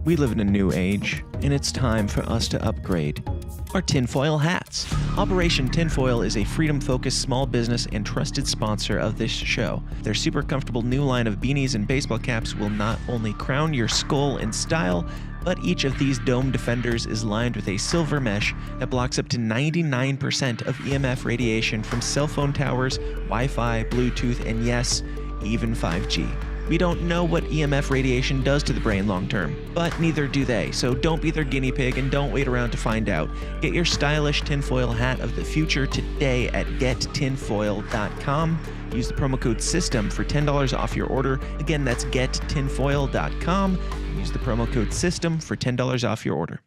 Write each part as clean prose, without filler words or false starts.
We live in a new age, and it's time for us to upgrade our tinfoil hats. Operation Tinfoil is a freedom-focused small business and trusted sponsor of this show. Their super comfortable new line of beanies and baseball caps will not only crown your skull in style, but each of these dome defenders is lined with a silver mesh that blocks up to 99% of EMF radiation from cell phone towers, Wi-Fi, Bluetooth, and yes, even 5G. We don't know what EMF radiation does to the brain long term, but neither do they, so don't be their guinea pig and don't wait around to find out. Get your stylish tinfoil hat of the future today at gettinfoil.com. Use the promo code SYSTEM for $10 off your order. Again, that's gettinfoil.com. Use the promo code SYSTEM for $10 off your order.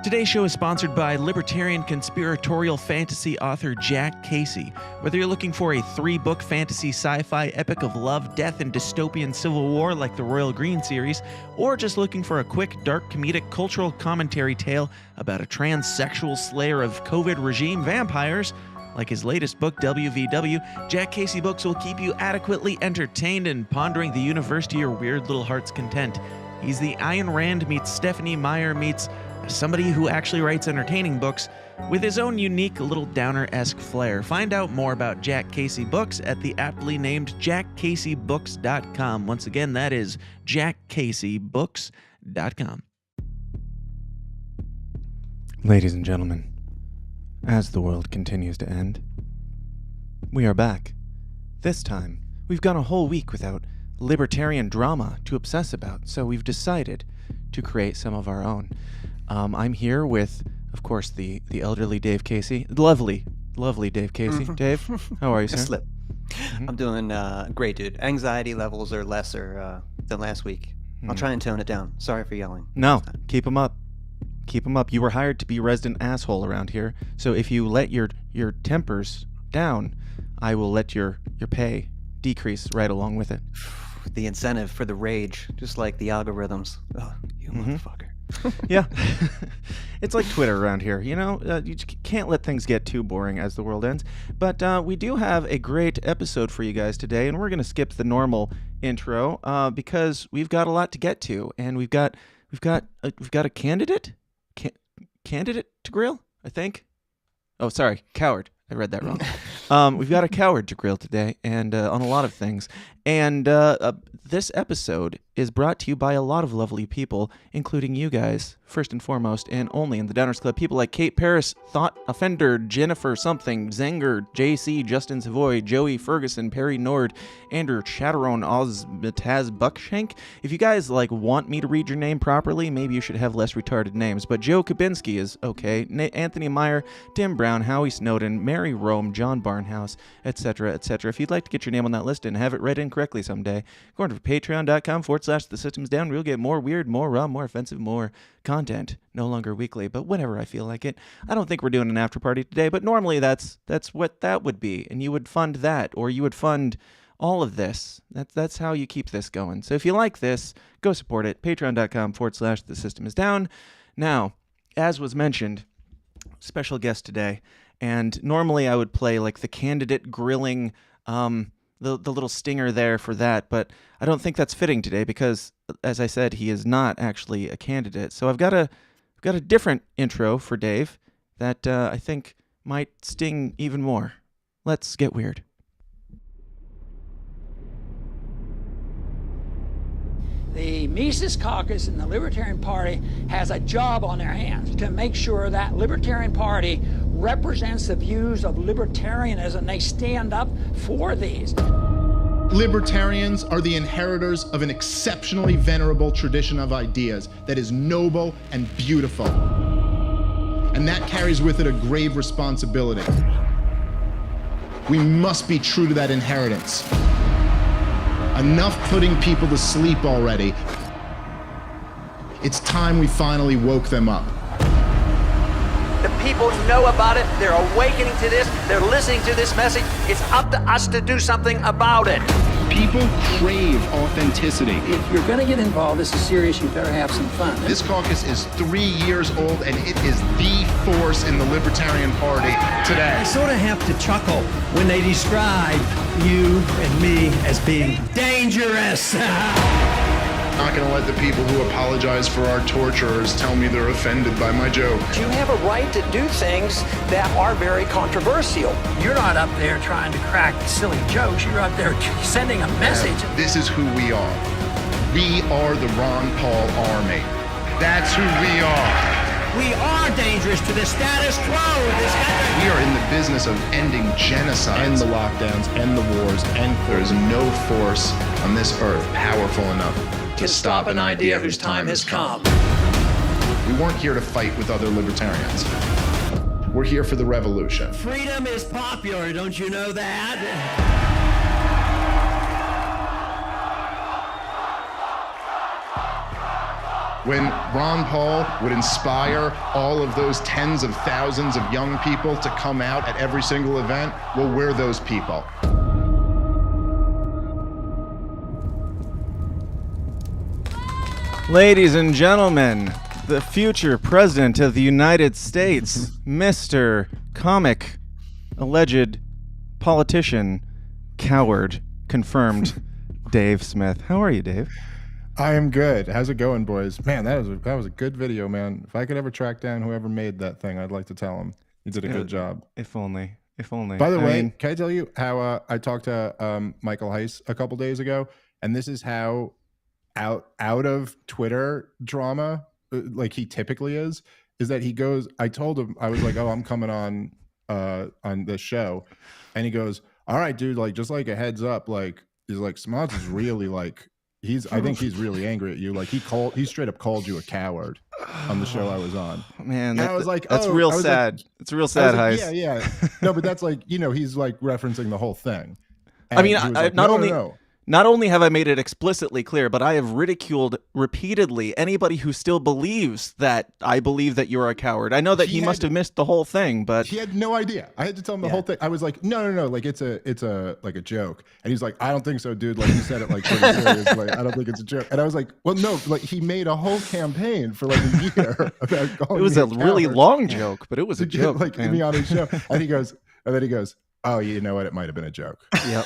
Today's show is sponsored by Libertarian conspiratorial fantasy author Jack Casey. Whether you're looking for a 3-book fantasy sci-fi epic of love, death, and dystopian civil war like the Royal Green series, or just looking for a quick, dark, comedic cultural commentary tale about a transsexual slayer of COVID regime vampires, like his latest book, WVW, Jack Casey Books will keep you adequately entertained and pondering the universe to your weird little heart's content. He's the Ayn Rand meets Stephanie Meyer meets somebody who actually writes entertaining books with his own unique little downer-esque flair. Find out more about Jack Casey Books at the aptly named jackcaseybooks.com. Once again, that is jackcaseybooks.com. Ladies and gentlemen, as the world continues to end, we are back. This time, we've gone a whole week without libertarian drama to obsess about, so we've decided to create some of our own. I'm here with, of course, the elderly Dave Casey. Lovely Dave Casey. Dave, how are you, sir? Slip. I'm doing great, dude. Anxiety levels are lesser than last week. I'll try and tone it down. Sorry for yelling. No, keep them up. Keep them up. You were hired to be resident asshole around here, so if you let your tempers down, I will let your pay decrease right along with it. The incentive for the rage, just like the algorithms. Oh, you motherfucker. Yeah. It's like Twitter around here, you know? You can't let things get too boring as the world ends. But we do have a great episode for you guys today, and we're going to skip the normal intro because we've got a lot to get to, and we've got a candidate to grill, I think. Oh, sorry, coward. I read that wrong. We've got a coward to grill today, and on a lot of things. And this episode is brought to you by a lot of lovely people, including you guys, first and foremost, and only in the Downers Club. People like Kate Paris, Thought Offender, Jennifer Something, Zenger, JC, Justin Savoy, Joey Ferguson, Perry Nord, Andrew Chatterone, Ozmataz Buckshank. If you guys want me to read your name properly, maybe you should have less retarded names. But Joe Kabinski is okay. Anthony Meyer, Tim Brown, Howie Snowden, Mary Rome, John Barnhouse, etc., etc. If you'd like to get your name on that list and have it read in correctly someday, go on to patreon.com/thesystemsdown. We'll get more weird, more raw, more offensive, more content. No longer weekly, but whenever I feel like it. I don't think we're doing an after party today, but normally that's what that would be, and you would fund that, or you would fund all of this. That's how you keep this going. So if you like this, go support it. Patreon.com/thesystemsdown. Now, as was mentioned, special guest today, and normally I would play the candidate grilling, the little stinger there for that, but I don't think that's fitting today because, as I said, he is not actually a candidate. So I've got a different intro for Dave that I think might sting even more. Let's get weird. The Mises Caucus in the Libertarian Party has a job on their hands to make sure that Libertarian Party represents the views of libertarianism. They stand up for these. Libertarians are the inheritors of an exceptionally venerable tradition of ideas that is noble and beautiful. And that carries with it a grave responsibility. We must be true to that inheritance. Enough putting people to sleep already. It's time we finally woke them up. The people know about it. They're awakening to this. They're listening to this message. It's up to us to do something about it. People crave authenticity. If you're going to get involved, this is serious, you better have some fun. This caucus is 3 years old, and it is the force in the Libertarian Party today. I sort of have to chuckle when they describe you and me as being dangerous. Not going to let the people who apologize for our torturers tell me they're offended by my joke. You have a right to do things that are very controversial. You're not up there trying to crack silly jokes. You're up there sending a message. This is who we are. We are the Ron Paul Army. That's who we are. We are dangerous to the status quo. We are in the business of ending genocide. End the lockdowns, end the wars, and there is no force on this earth powerful enough to stop an idea whose time has come. We weren't here to fight with other libertarians. We're here for the revolution. Freedom is popular, don't you know that? When Ron Paul would inspire all of those tens of thousands of young people to come out at every single event, well, we're those people. Ladies and gentlemen, the future president of the United States, Mr. Comic, alleged politician, coward, confirmed, Dave Smith. How are you, Dave? I am good. How's it going, boys? Man, that was a good video, man. If I could ever track down whoever made that thing, I'd like to tell him. He did a good job. If only. If only. By the way, can I tell you how I talked to Michael Heiss a couple days ago, and this is how out of Twitter drama, like he typically is that he goes, I told him, I was like, oh, I'm coming on this show. And he goes, all right, dude, like, just like a heads up, like, he's like, Smods is really like, I think he's really angry at you. Like he straight up called you a coward on the show I was on. Man, I was like, that's real sad. Like, it's real sad, like, Heiss. Yeah. No, but that's like, he's like referencing the whole thing. And I mean, like, not only have I made it explicitly clear, but I have ridiculed repeatedly anybody who still believes that I believe that you're a coward. I know that he must have missed the whole thing, but he had no idea. I had to tell him the whole thing. I was like, no, like it's a like a joke. And he's like, I don't think so, dude. Like he said it like pretty serious. Like I don't think it's a joke. And I was like, well, no, like he made a whole campaign for like a year about calling it was me a really long joke, but it was a to joke. Get, like me on his show. And then he goes, oh, you know what? It might have been a joke. Yep.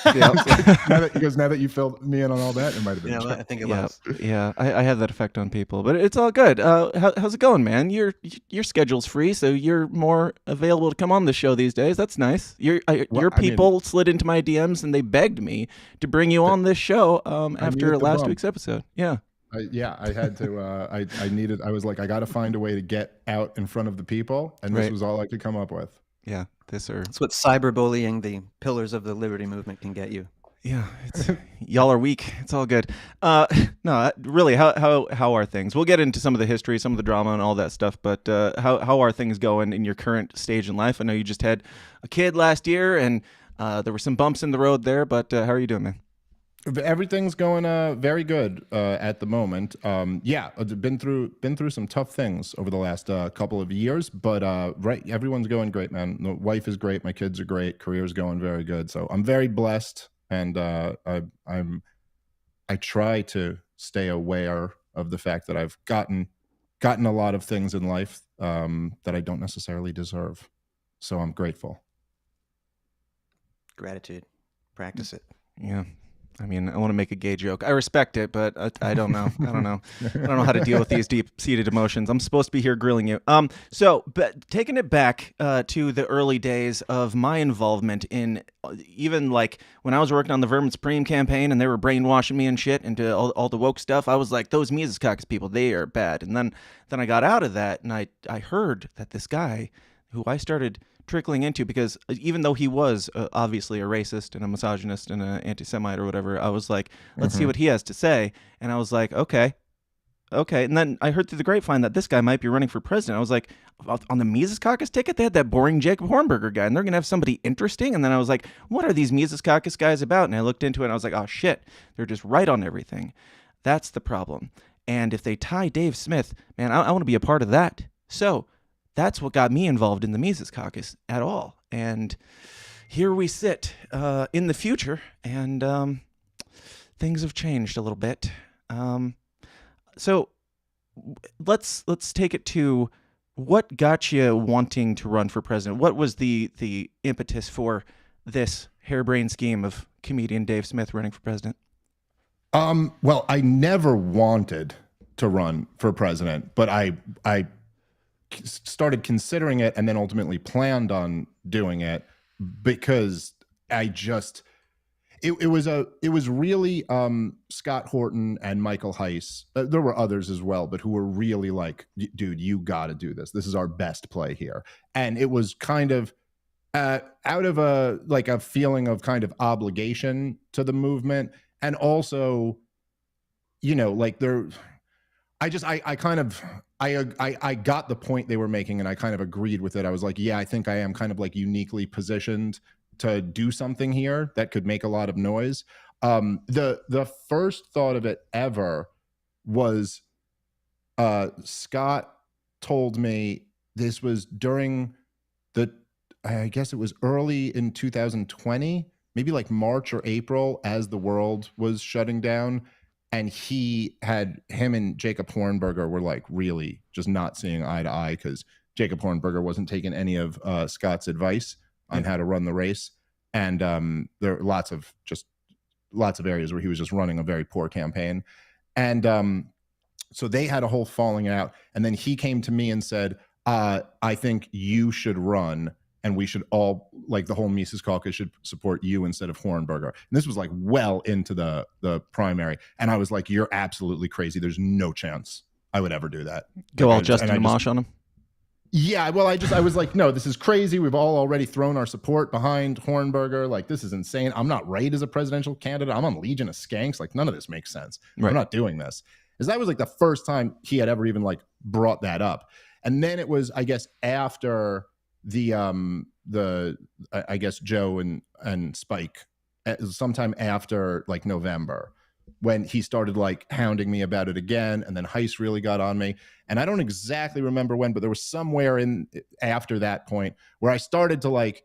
Now that you filled me in on all that, it might have been a joke. I think it was. Yeah, I have that effect on people, but it's all good. How's it going, man? Your schedule's free, so you're more available to come on the show these days. That's nice. Your people slid into my DMs and they begged me to bring you on this show after last week's episode. Yeah. I had to. I was like, I got to find a way to get out in front of the people, and this was all I could come up with. Yeah, that's what cyberbullying, the pillars of the liberty movement, can get you. Yeah, y'all are weak. It's all good. No, really, how are things? We'll get into some of the history, some of the drama, and all that stuff. But how are things going in your current stage in life? I know you just had a kid last year, and there were some bumps in the road there. But how are you doing, man? Everything's going very good at the moment. I've been through some tough things over the last couple of years, but everyone's going great, man. The wife is great, my kids are great, career's going very good. So I'm very blessed, and I try to stay aware of the fact that I've gotten a lot of things in life that I don't necessarily deserve. So I'm grateful. Gratitude. Practice it. Yeah. I mean, I want to make a gay joke. I respect it, but I don't know. I don't know how to deal with these deep-seated emotions. I'm supposed to be here grilling you. But taking it back to the early days of my involvement in even like when I was working on the Vermin Supreme campaign and they were brainwashing me and shit into all the woke stuff, I was like, those Mises Caucus people, they are bad. And then I got out of that and I heard that this guy who I started trickling into, because even though he was obviously a racist and a misogynist and an anti-Semite or whatever, I was like, let's see what he has to say. And I was like, okay. And then I heard through the grapevine that this guy might be running for president. I was like, on the Mises Caucus ticket, they had that boring Jacob Hornberger guy, and they're going to have somebody interesting. And then I was like, what are these Mises Caucus guys about? And I looked into it, and I was like, oh, shit, they're just right on everything. That's the problem. And if they tie Dave Smith, man, I want to be a part of that. So that's what got me involved in the Mises Caucus at all. And here we sit in the future, and things have changed a little bit. So let's take it to what got you wanting to run for president. What was the impetus for this harebrained scheme of comedian Dave Smith running for president? Well, I never wanted to run for president, but I started considering it and then ultimately planned on doing it because I just it was really Scott Horton and Michael Heiss. There were others as well, but who were really like, dude, you got to do this. This is our best play here. And it was kind of out of a feeling of kind of obligation to the movement, and also, like I got the point they were making, and I kind of agreed with it. I was like, yeah, I think I am kind of like uniquely positioned to do something here that could make a lot of noise. The first thought of it ever was Scott told me this was during I guess it was early in 2020, maybe like March or April, as the world was shutting down. And him and Jacob Hornberger were like really just not seeing eye to eye because Jacob Hornberger wasn't taking any of Scott's advice on how to run the race. And there are lots of areas where he was just running a very poor campaign. And so they had a whole falling out. And then he came to me and said, I think you should run, and we should all, like the whole Mises Caucus should support you instead of Hornberger. And this was like well into the primary. And I was like, you're absolutely crazy. There's no chance I would ever do that. Go all Justin Amash on him? Yeah, well, I was like, no, this is crazy. We've all already thrown our support behind Hornberger. Like, this is insane. I'm not right as a presidential candidate. I'm on Legion of Skanks. Like, none of this makes sense. Right. I'm not doing this. Because that was like the first time he had ever even like brought that up. And then it was, I guess, after I guess Joe and Spike, sometime after like November, when he started like hounding me about it again, and then Heiss really got on me. And I don't exactly remember when, but there was somewhere in after that point where I started to like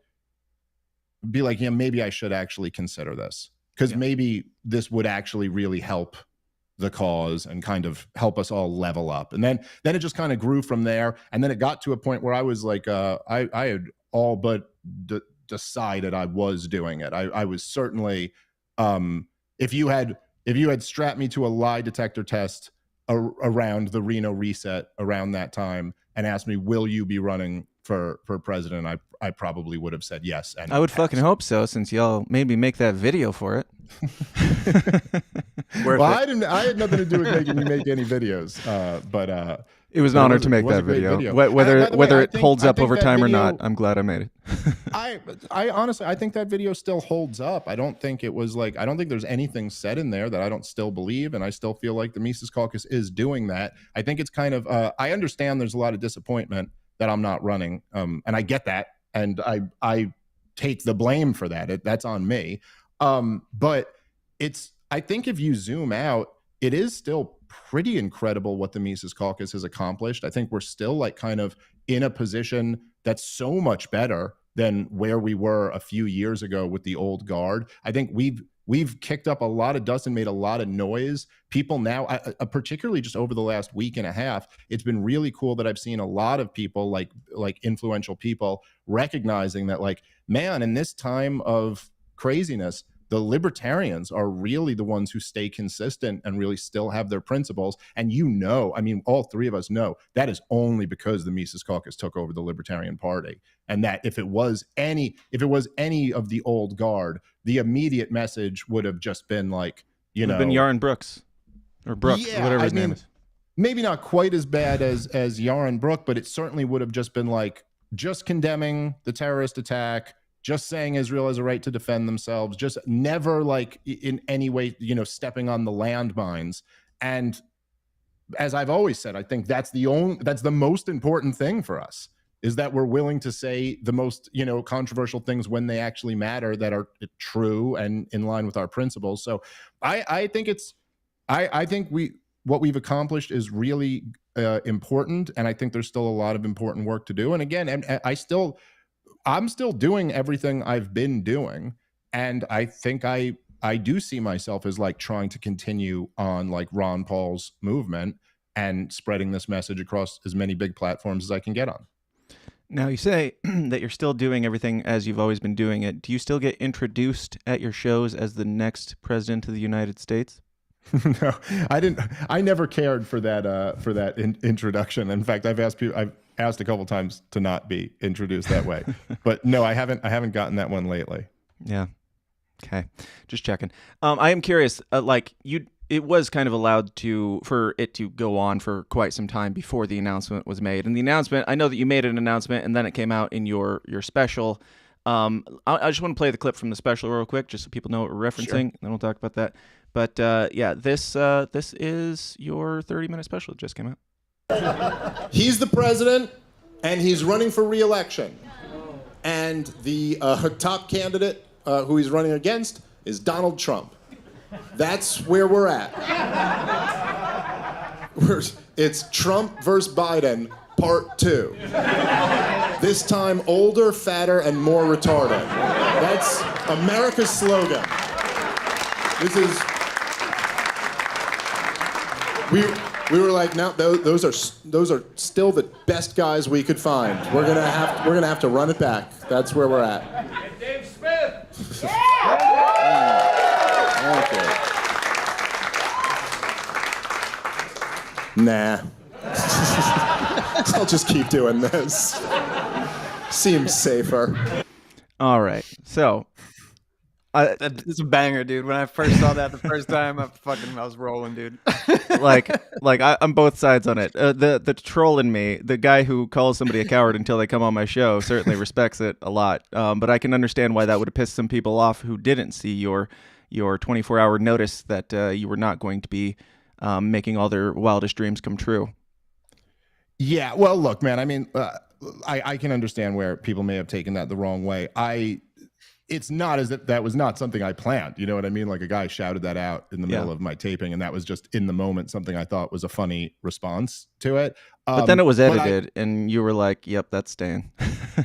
be like, yeah, maybe I should actually consider this, because maybe this would actually really help the cause and kind of help us all level up. And then it just kind of grew from there. And then it got to a point where I was like, I had all but decided I was doing it. I was certainly, if you had strapped me to a lie detector test around the Reno reset around that time and asked me, will you be running for president, I probably would have said yes. And I would fucking hope so, since y'all made me make that video for it. Well, I had nothing to do with making you make any videos, but it was an honor to make that video. Whether it holds up over time or not, I'm glad I made it. I honestly, I think that video still holds up. I don't think there's anything said in there that I don't still believe, and I still feel like the Mises Caucus is doing that. I think it's kind of, I understand there's a lot of disappointment that I'm not running, and I get that, and I take the blame for that. That's on me. But I think if you zoom out, it is still pretty incredible what the Mises Caucus has accomplished. I think we're still like kind of in a position that's so much better than where we were a few years ago with the old guard. I think we've kicked up a lot of dust and made a lot of noise. People now, particularly just over the last week and a half, it's been really cool that I've seen a lot of people, like influential people, recognizing that, like, man, in this time of craziness, the libertarians are really the ones who stay consistent and really still have their principles. And I mean, all three of us know that is only because the Mises Caucus took over the Libertarian Party. And that if it was any of the old guard, the immediate message would have just been like, been Yaron Brooks or Brooks, or whatever his name is. Maybe not quite as bad as Yaron Brook, but it certainly would have just been like, just condemning the terrorist attack, just saying Israel has a right to defend themselves, just never like in any way, stepping on the landmines. And as I've always said, I think that's the most important thing for us, is that we're willing to say the most, controversial things when they actually matter, that are true and in line with our principles. So I think what we've accomplished is really important. And I think there's still a lot of important work to do. And again, I'm still doing everything I've been doing. And I think I do see myself as like trying to continue on like Ron Paul's movement and spreading this message across as many big platforms as I can get on. Now, you say that you're still doing everything as you've always been doing it. Do you still get introduced at your shows as the next president of the United States? No, I didn't. I never cared for that introduction. In fact, I've asked a couple times to not be introduced that way. But no, I haven't gotten that one lately. Yeah. Okay. Just checking. I am curious. It was kind of allowed for it to go on for quite some time before the announcement was made. And the announcement, I know that you made an announcement, and then it came out in your special. I just want to play the clip from the special real quick, just so people know what we're referencing. Sure. Then we'll talk about that. But this is your 30-minute special that just came out. He's the president, and he's running for re-election. And the top candidate who he's running against is Donald Trump. That's where we're at. It's Trump versus Biden, part 2. This time older, fatter, and more retarded. That's America's slogan. This is... We were like, no, those are still the best guys we could find. We're gonna have to run it back. That's where we're at. Dave Smith. Okay. Nah. I'll just keep doing this. Seems safer. All right. So. It's a banger, dude. When I first saw that the first time, I was rolling, dude. I'm both sides on it. The troll in me, the guy who calls somebody a coward until they come on my show, certainly respects it a lot. But I can understand why that would have pissed some people off who didn't see your 24-hour notice that you were not going to be making all their wildest dreams come true. Yeah. Well, look, man. I mean, I can understand where people may have taken that the wrong way. It's not as if that was not something I planned. You know what I mean? Like a guy shouted that out in the middle of my taping, and that was just in the moment something I thought was a funny response to it. But then it was edited, and you were like, "Yep, that's staying."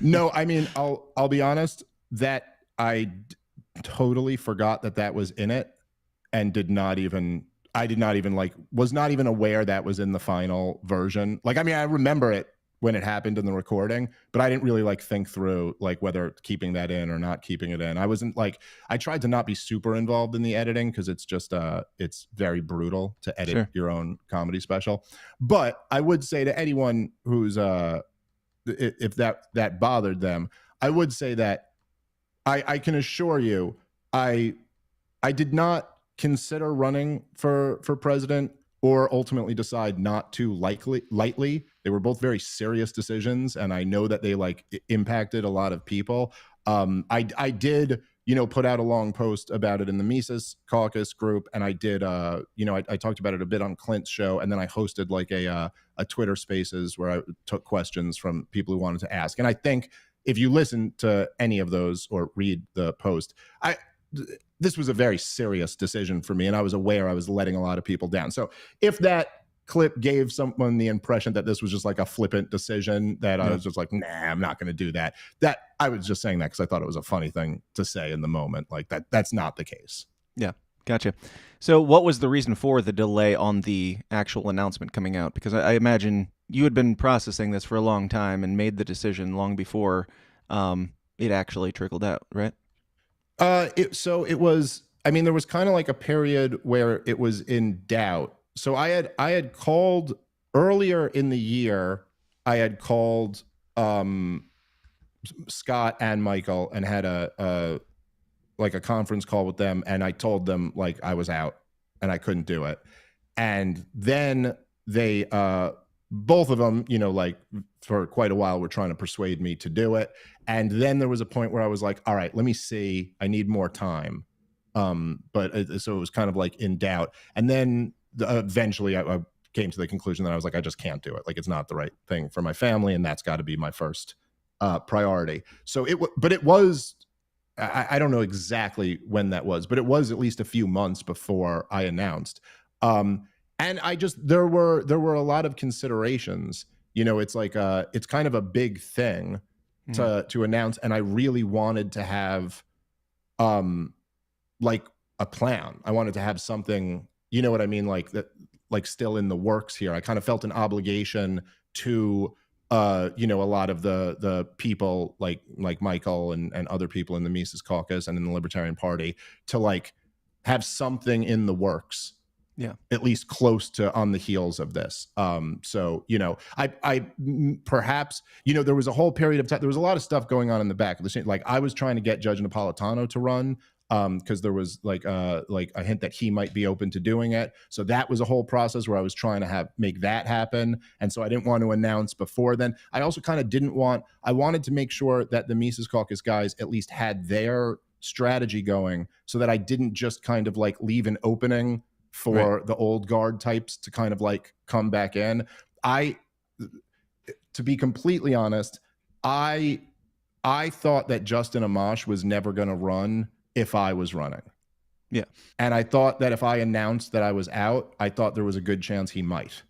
No, I mean, I'll be honest that I totally forgot that was in it, and was not even aware that was in the final version. Like, I mean, I remember it when it happened in the recording, but I didn't really think through whether keeping that in or not keeping it in. I wasn't I tried to not be super involved in the editing because it's just it's very brutal to edit your own comedy special. But I would say to anyone who's if that bothered them, I would say that I can assure you I did not consider running for president or ultimately decide not to lightly. They were both very serious decisions, and I know that they impacted a lot of people. I did, put out a long post about it in the Mises Caucus group, and I did, I talked about it a bit on Clint's show, and then I hosted a Twitter Spaces where I took questions from people who wanted to ask. And I think if you listen to any of those or read the post, this was a very serious decision for me, and I was aware I was letting a lot of people down. So if that clip gave someone the impression that this was just a flippant decision, that I was just nah, I'm not going to do that. That I was just saying that because I thought it was a funny thing to say in the moment. That's not the case. Yeah, gotcha. So what was the reason for the delay on the actual announcement coming out? Because I imagine you had been processing this for a long time and made the decision long before it actually trickled out, right? It was, I mean, there was kind of a period where it was in doubt. So I had called earlier in the year, I had called Scott and Michael and had a conference call with them. And I told them I was out and I couldn't do it. And then they, both of them, for quite a while were trying to persuade me to do it. And then there was a point where I was like, all right, let me see. I need more time. So it was kind of in doubt. And then eventually I came to the conclusion that I was I just can't do it. It's not the right thing for my family. And that's got to be my first priority. So but it was, I don't know exactly when that was, but it was at least a few months before I announced. And there were a lot of considerations. It's it's kind of a big thing to announce, and I really wanted to have a plan. I wanted to have something, you know what I mean, that still in the works here. I kind of felt an obligation to a lot of the people like Michael and other people in the Mises Caucus and in the Libertarian Party to have something in the works at least close to on the heels of this. So, I perhaps, there was a whole period of time, there was a lot of stuff going on in the back of the scene. Like I was trying to get Judge Napolitano to run, because there was like a hint that he might be open to doing it. So that was a whole process where I was trying to make that happen. And so I didn't want to announce before then. I also kind of I wanted to make sure that the Mises Caucus guys at least had their strategy going, so that I didn't just kind of like leave an opening for the old guard types to kind of like come back in. To be completely honest, I thought that Justin Amash was never going to run if I was running. Yeah. And I thought that if I announced that I was out, I thought there was a good chance he might.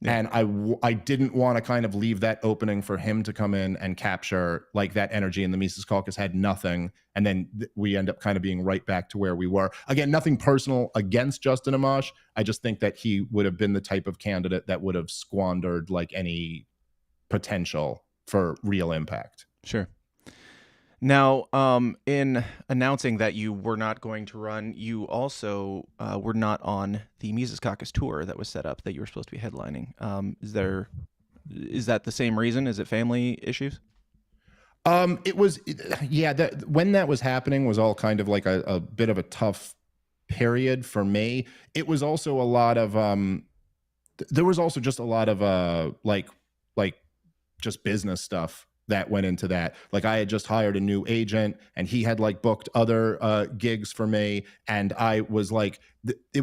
Yeah. And I didn't want to kind of leave that opening for him to come in and capture like that energy, and the Mises Caucus had nothing. And then we end up kind of being right back to where we were. Again, nothing personal against Justin Amash. I just think that he would have been the type of candidate that would have squandered like any potential for real impact. Sure. Now, in announcing that you were not going to run, you also were not on the Mises Caucus tour that was set up that you were supposed to be headlining. Is that the same reason? Is it family issues? When that was happening was all kind of like a bit of a tough period for me. It was also a lot of, there was also just a lot of like just business stuff that went into that. Like I had just hired a new agent and he had like booked other gigs for me. And I was like,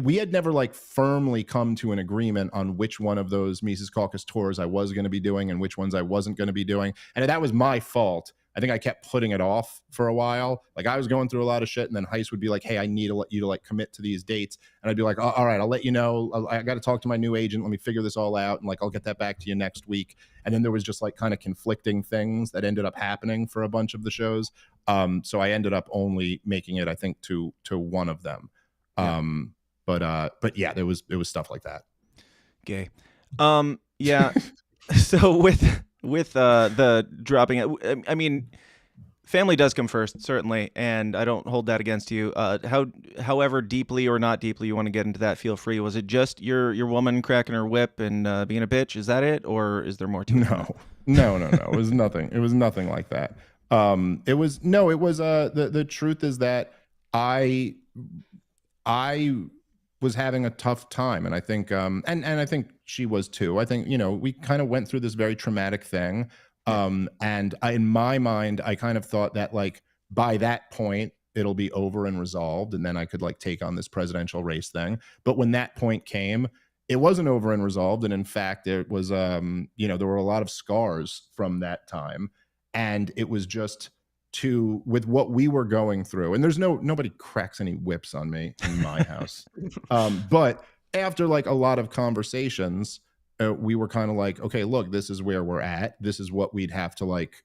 we had never like firmly come to an agreement on which one of those Mises Caucus tours I was going to be doing and which ones I wasn't going to be doing. And that was my fault. I think I kept putting it off for a while. Like I was going through a lot of shit, and then Heist would be like, hey, I need you to like commit to these dates. And I'd be like, all right, I'll let you know. I got to talk to my new agent. Let me figure this all out. And like, I'll get that back to you next week. And then there was just like kind of conflicting things that ended up happening for a bunch of the shows. So I ended up only making it, I think, to one of them. But yeah, it was stuff like that. Gay. Yeah. So with the dropping it, I mean, family does come first, certainly, and I don't hold that against you. However deeply or not deeply you want to get into that, feel free. Was it just your woman cracking her whip and being a bitch? Is that it, or is there more to it? No. It was nothing. It was nothing like that. The truth is that I was having a tough time, and I think and I think she was too. I think we kind of went through this very traumatic thing, and in my mind I kind of thought that like by that point it'll be over and resolved, and then I could like take on this presidential race thing. But when that point came, it wasn't over and resolved, and in fact it was there were a lot of scars from that time, and it was just with what we were going through, and there's nobody cracks any whips on me in my house. But after like a lot of conversations, we were kind of like, okay, look, this is where we're at. This is what we'd have to like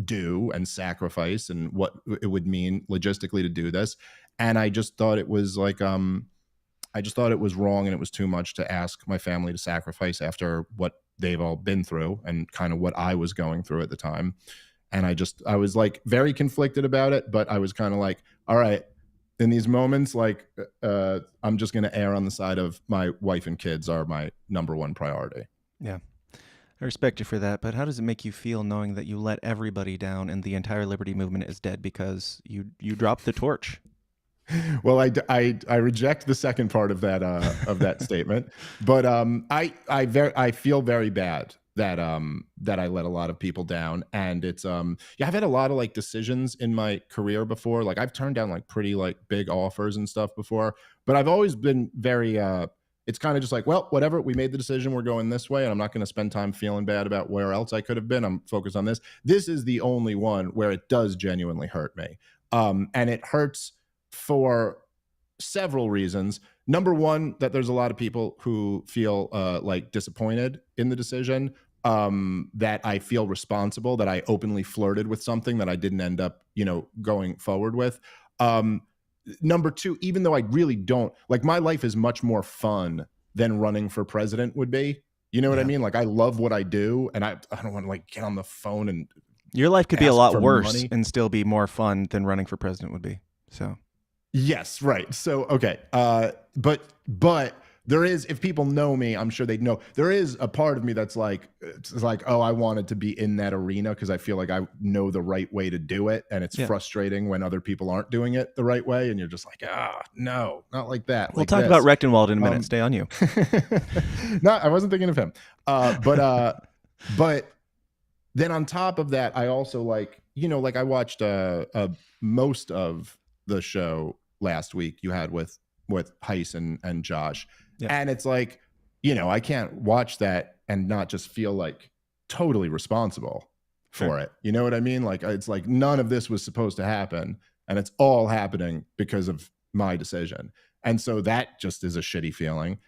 do and sacrifice, and what it would mean logistically to do this. And I just thought it was like, I just thought it was wrong, and it was too much to ask my family to sacrifice after what they've all been through and kind of what I was going through at the time. And I was like very conflicted about it, but I was kind of like, all right, in these moments, like, I'm just going to err on the side of my wife and kids are my number one priority. Yeah. I respect you for that, but how does it make you feel knowing that you let everybody down and the entire liberty movement is dead because you dropped the torch? Well, I reject the second part of that statement, but I feel very bad that I let a lot of people down, and it's I've had a lot of like decisions in my career before. Like I've turned down like pretty like big offers and stuff before, but I've always been very it's kind of just like, well, whatever, we made the decision, we're going this way, and I'm not going to spend time feeling bad about where else I could have been. I'm focused on this. This is the only one where it does genuinely hurt me, and it hurts for several reasons. Number one, that there's a lot of people who feel like disappointed in the decision, that I feel responsible, that I openly flirted with something that I didn't end up, going forward with. Number two, even though I really don't, like, my life is much more fun than running for president would be. You know what I mean? Like, I love what I do, and I don't want to like get on the phone and your life could be a lot worse money. and still be more fun than running for president would be. So Yes, right. So okay, but there is, if people know me, I'm sure they'd know, there is a part of me that's like, it's like, oh, I wanted to be in that arena because I feel like I know the right way to do it, and it's frustrating when other people aren't doing it the right way, and you're just like, no, not like that. We'll like talk this. about Rectendwald in a minute. Stay on you. No, I wasn't thinking of him. But then on top of that, I also like, I watched most of the show last week you had with Heiss and Josh. Yeah. And it's like, I can't watch that and not just feel like totally responsible for it. You know what I mean? Like, it's like none of this was supposed to happen, and it's all happening because of my decision. And so that just is a shitty feeling.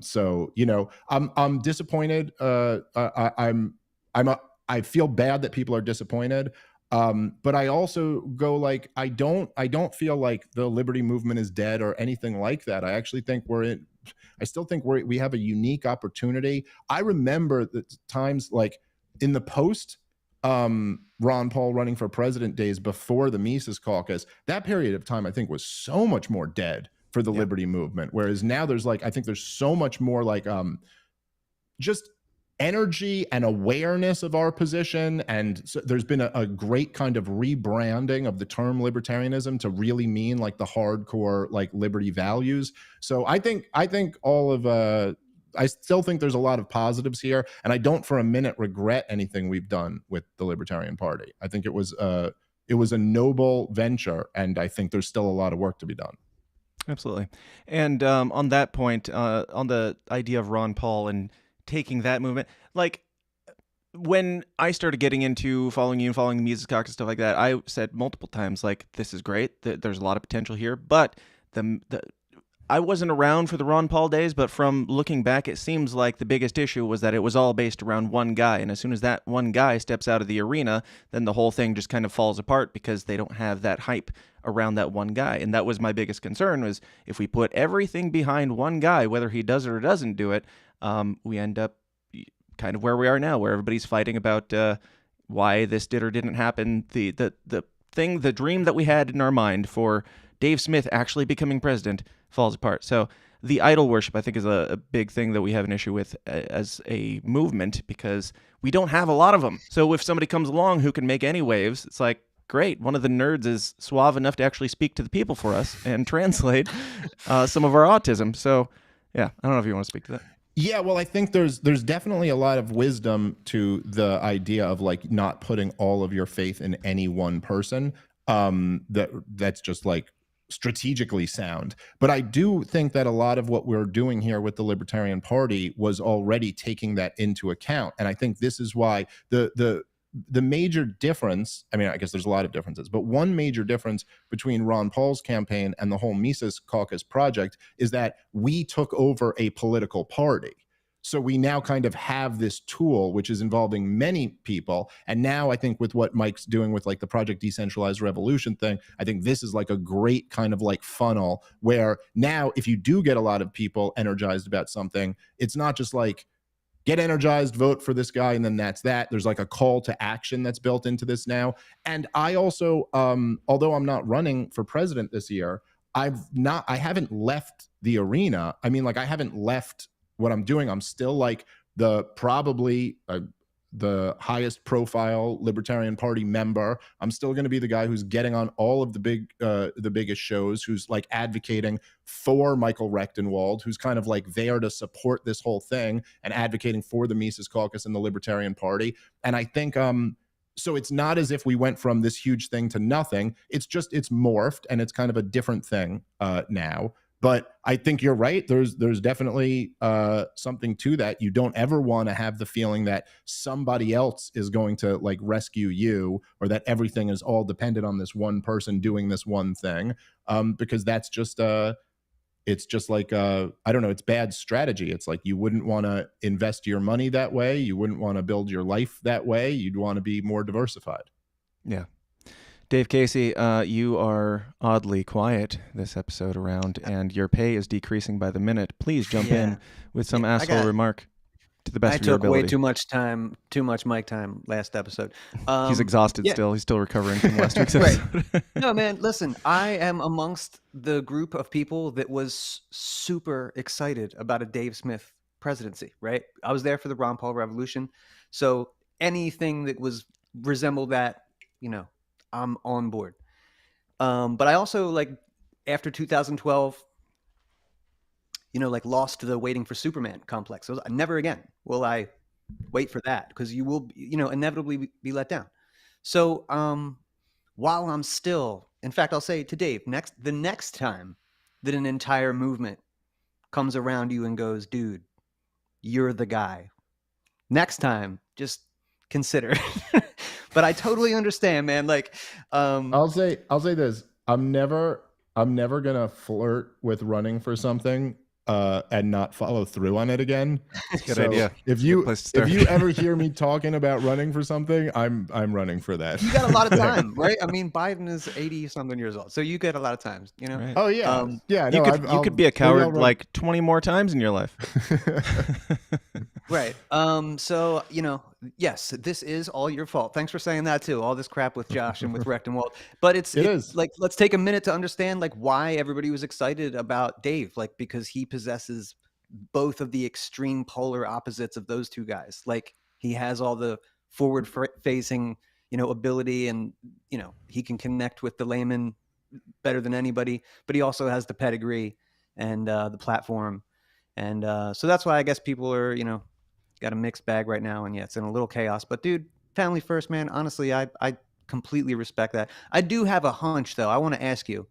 So, I'm disappointed. I feel bad that people are disappointed. But I also go like, I don't feel like the liberty movement is dead or anything like that. I actually think I still think we have a unique opportunity. I remember the times like in the post Ron Paul running for president days before the Mises caucus, that period of time I think was so much more dead for the liberty movement. Whereas now there's like, I think there's so much more like just energy and awareness of our position. And so there's been a great kind of rebranding of the term libertarianism to really mean like the hardcore like liberty values. So I think all of I still think there's a lot of positives here, and I don't for a minute regret anything we've done with the Libertarian Party. I think it was a noble venture, and I think there's still a lot of work to be done. Absolutely. And on that point, on the idea of Ron Paul and taking that movement, like when I started getting into following you and following the Mises Caucus, stuff like that, I said multiple times, like, this is great, there's a lot of potential here, but I wasn't around for the Ron Paul days, but from looking back, it seems like the biggest issue was that it was all based around one guy. And as soon as that one guy steps out of the arena, then the whole thing just kind of falls apart because they don't have that hype around that one guy. And that was my biggest concern, was if we put everything behind one guy, whether he does it or doesn't do it, we end up kind of where we are now, where everybody's fighting about why this did or didn't happen. The dream that we had in our mind for Dave Smith actually becoming president falls apart. So the idol worship, I think, is a big thing that we have an issue with as a movement, because we don't have a lot of them. So if somebody comes along who can make any waves, it's like, great, one of the nerds is suave enough to actually speak to the people for us and translate some of our autism. So yeah, I don't know if you want to speak to that. Yeah, well, I think there's definitely a lot of wisdom to the idea of like not putting all of your faith in any one person. That's just like strategically sound. But I do think that a lot of what we're doing here with the Libertarian Party was already taking that into account. And I think this is why the major difference, I mean, I guess there's a lot of differences, but one major difference between Ron Paul's campaign and the whole Mises Caucus project is that we took over a political party. So we now kind of have this tool, which is involving many people. And now I think with what Mike's doing with like the Project Decentralized Revolution thing, I think this is like a great kind of like funnel where now if you do get a lot of people energized about something, it's not just like, get energized, vote for this guy, and then that's that. There's like a call to action that's built into this now. And I also, although I'm not running for president this year, I haven't left the arena. I mean, like I haven't left what I'm doing. I'm still like probably the highest profile Libertarian Party member. I'm still going to be the guy who's getting on all of the biggest shows, who's like advocating for Michael Rectenwald, who's kind of like there to support this whole thing and advocating for the Mises Caucus and the Libertarian Party. And I think so it's not as if we went from this huge thing to nothing. It's morphed, and it's kind of a different thing now. But I think you're right. There's definitely something to that. You don't ever want to have the feeling that somebody else is going to like rescue you, or that everything is all dependent on this one person doing this one thing, because that's just it's just like I don't know. It's bad strategy. It's like you wouldn't want to invest your money that way. You wouldn't want to build your life that way. You'd want to be more diversified. Yeah. Dave Casey, you are oddly quiet this episode around, and your pay is decreasing by the minute. Please jump in with some asshole remark. to the best I of your took ability. way too much mic time last episode. He's exhausted yeah. still. He's still recovering from last week's Right. episode. No, man, listen, I am amongst the group of people that was super excited about a Dave Smith presidency, right? I was there for the Ron Paul revolution. So anything that resembled that, I'm on board. But I also, like, after 2012, lost the waiting for Superman complex. So never again will I wait for that, because you will, inevitably be let down. So while I'm still, in fact, I'll say to Dave, the next time that an entire movement comes around you and goes, dude, you're the guy, next time, just consider. But I totally understand, man. Like, I'll say this. I'm never gonna flirt with running for something and not follow through on it again. Good idea. If you ever hear me talking about running for something, I'm running for that. You got a lot of time, right? I mean, Biden is 80 something years old, so you get a lot of times, Right. Oh yeah, yeah. You No, you could be a coward like 20 more times in your life. Right. So, yes, this is all your fault. Thanks for saying that too. All this crap with Josh and with Rectendwald. But it is like, let's take a minute to understand like why everybody was excited about Dave, like because he possesses both of the extreme polar opposites of those two guys. Like he has all the forward facing, ability, and he can connect with the layman better than anybody, but he also has the pedigree and the platform. And so that's why I guess people are, got a mixed bag right now. And yeah, it's in a little chaos. But dude, family first, man. Honestly, I completely respect that. I do have a hunch, though. I want to ask you.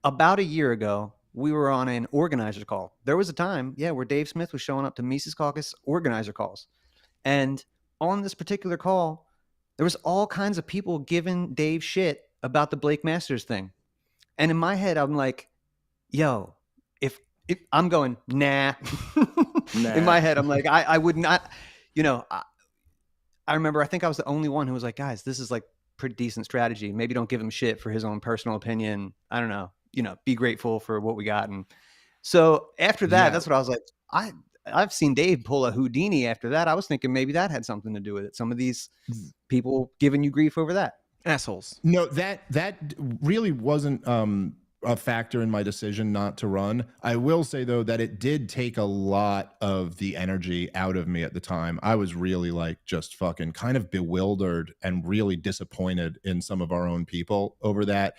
About a year ago, we were on an organizer call. There was a time, where Dave Smith was showing up to Mises Caucus organizer calls. And on this particular call, there was all kinds of people giving Dave shit about the Blake Masters thing. And in my head, I'm like, yo, if I'm going, nah. In my head, I'm like, I would not, I remember, I think I was the only one who was like, guys, this is like pretty decent strategy. Maybe don't give him shit for his own personal opinion. I don't know, be grateful for what we got. And so after that, that's what I was like. I've seen Dave pull a Houdini after that. I was thinking maybe that had something to do with it. Some of these people giving you grief over that. Assholes. No, that really wasn't a factor in my decision not to run. I will say though that it did take a lot of the energy out of me at the time. I was really like just fucking kind of bewildered and really disappointed in some of our own people over that,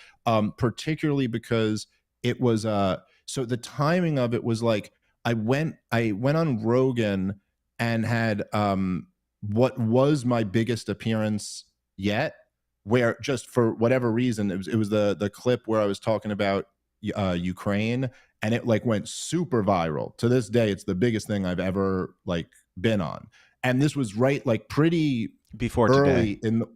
particularly because it was so the timing of it was like I went on Rogan and had what was my biggest appearance yet, where just for whatever reason, it was the clip where I was talking about Ukraine, and it like went super viral. To this day, it's the biggest thing I've ever like been on. And this was right like pretty before early today. in the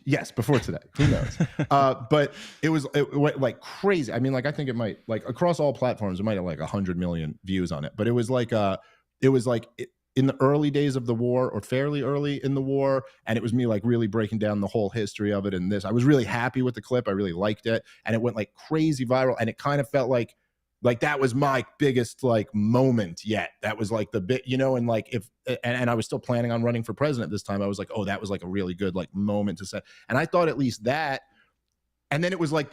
yes, before today. Who knows? But it went like crazy. I mean, like I think it might like across all platforms, it might have like 100 million views on it. But it was like in the early days of the war, or fairly early in the war, and it was me like really breaking down the whole history of it. And this, I was really happy with the clip. I really liked it, and it went like crazy viral. And it kind of felt like that was my biggest like moment yet. That was like the bit, and like if and I was still planning on running for president this time. I was like, oh, that was like a really good like moment to set. And I thought at least that. And then it was like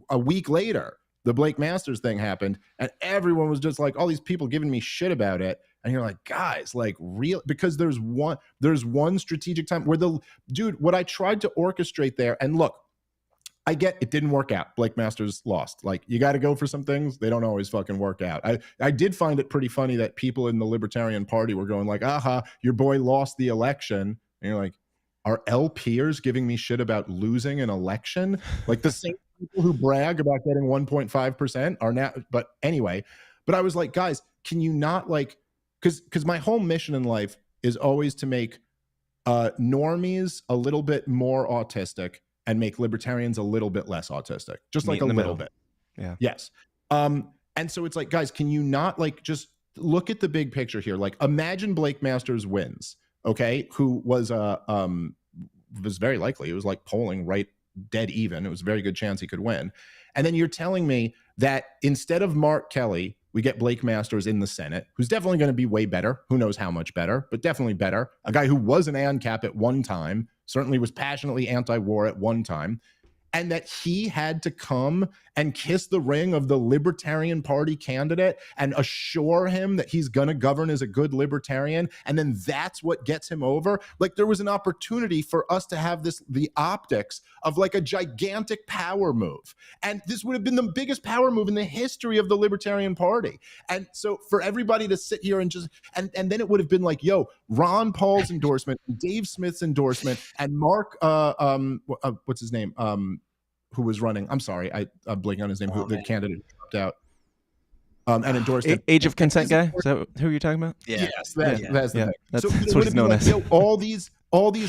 a week later, the Blake Masters thing happened, and everyone was just like, all these people giving me shit about it. And you're like, guys, like real, because there's one strategic time where what I tried to orchestrate there, and look, I get it didn't work out. Blake Masters lost. Like you got to go for some things. They don't always fucking work out. I did find it pretty funny that people in the Libertarian Party were going like, aha, your boy lost the election. And you're like, are LPers giving me shit about losing an election? Like the same people who brag about getting 1.5% are now, but anyway, but I was like, guys, can you not like, because my whole mission in life is always to make normies a little bit more autistic and make libertarians a little bit less autistic, just like a little bit. Yeah. Yes. And so it's like, guys, can you not like just look at the big picture here? Like imagine Blake Masters wins, okay, who was very likely. It was like polling right dead even. It was a very good chance he could win. And then you're telling me that instead of Mark Kelly We get Blake Masters in the Senate, who's definitely going to be way better. Who knows how much better, but definitely better. A guy who was an ANCAP at one time, certainly was passionately anti-war at one time. And that he had to come and kiss the ring of the Libertarian Party candidate and assure him that he's going to govern as a good libertarian. And then that's what gets him over. Like, there was an opportunity for us to have the optics of like a gigantic power move. And this would have been the biggest power move in the history of the Libertarian Party. And so for everybody to sit here and just, and then it would have been like, yo, Ron Paul's endorsement, Dave Smith's endorsement, and Mark, what's his name? Who was running? I'm sorry, I'm blanking on his name. The candidate who dropped out and endorsed him. Age of Consent guy? Is that who you're talking about? Yeah. Yes, that's the thing. That's So what he's known like, as. yo, all these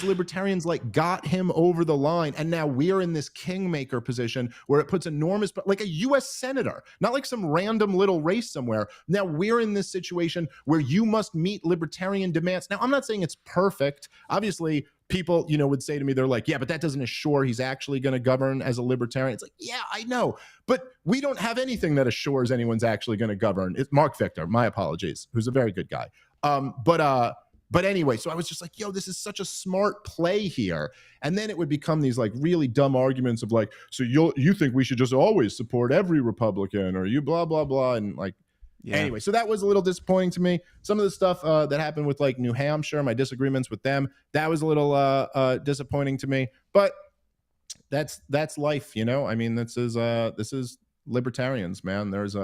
libertarians like got him over the line, and now we're in this kingmaker position where it puts enormous, like a U.S. senator, not like some random little race somewhere. Now we're in this situation where you must meet libertarian demands. Now I'm not saying it's perfect. Obviously, people, would say to me, they're like, yeah, but that doesn't assure he's actually going to govern as a libertarian. It's like, yeah, I know, but we don't have anything that assures anyone's actually going to govern. It's Mark Victor, my apologies, who's a very good guy. But anyway, so I was just like, yo, this is such a smart play here. And then it would become these like really dumb arguments of like, so you think we should just always support every Republican, or you blah, blah, blah. And like, anyway, so that was a little disappointing to me. Some of the stuff that happened with like New Hampshire, my disagreements with them, that was a little disappointing to me. But that's life, I mean, this is libertarians, man. There's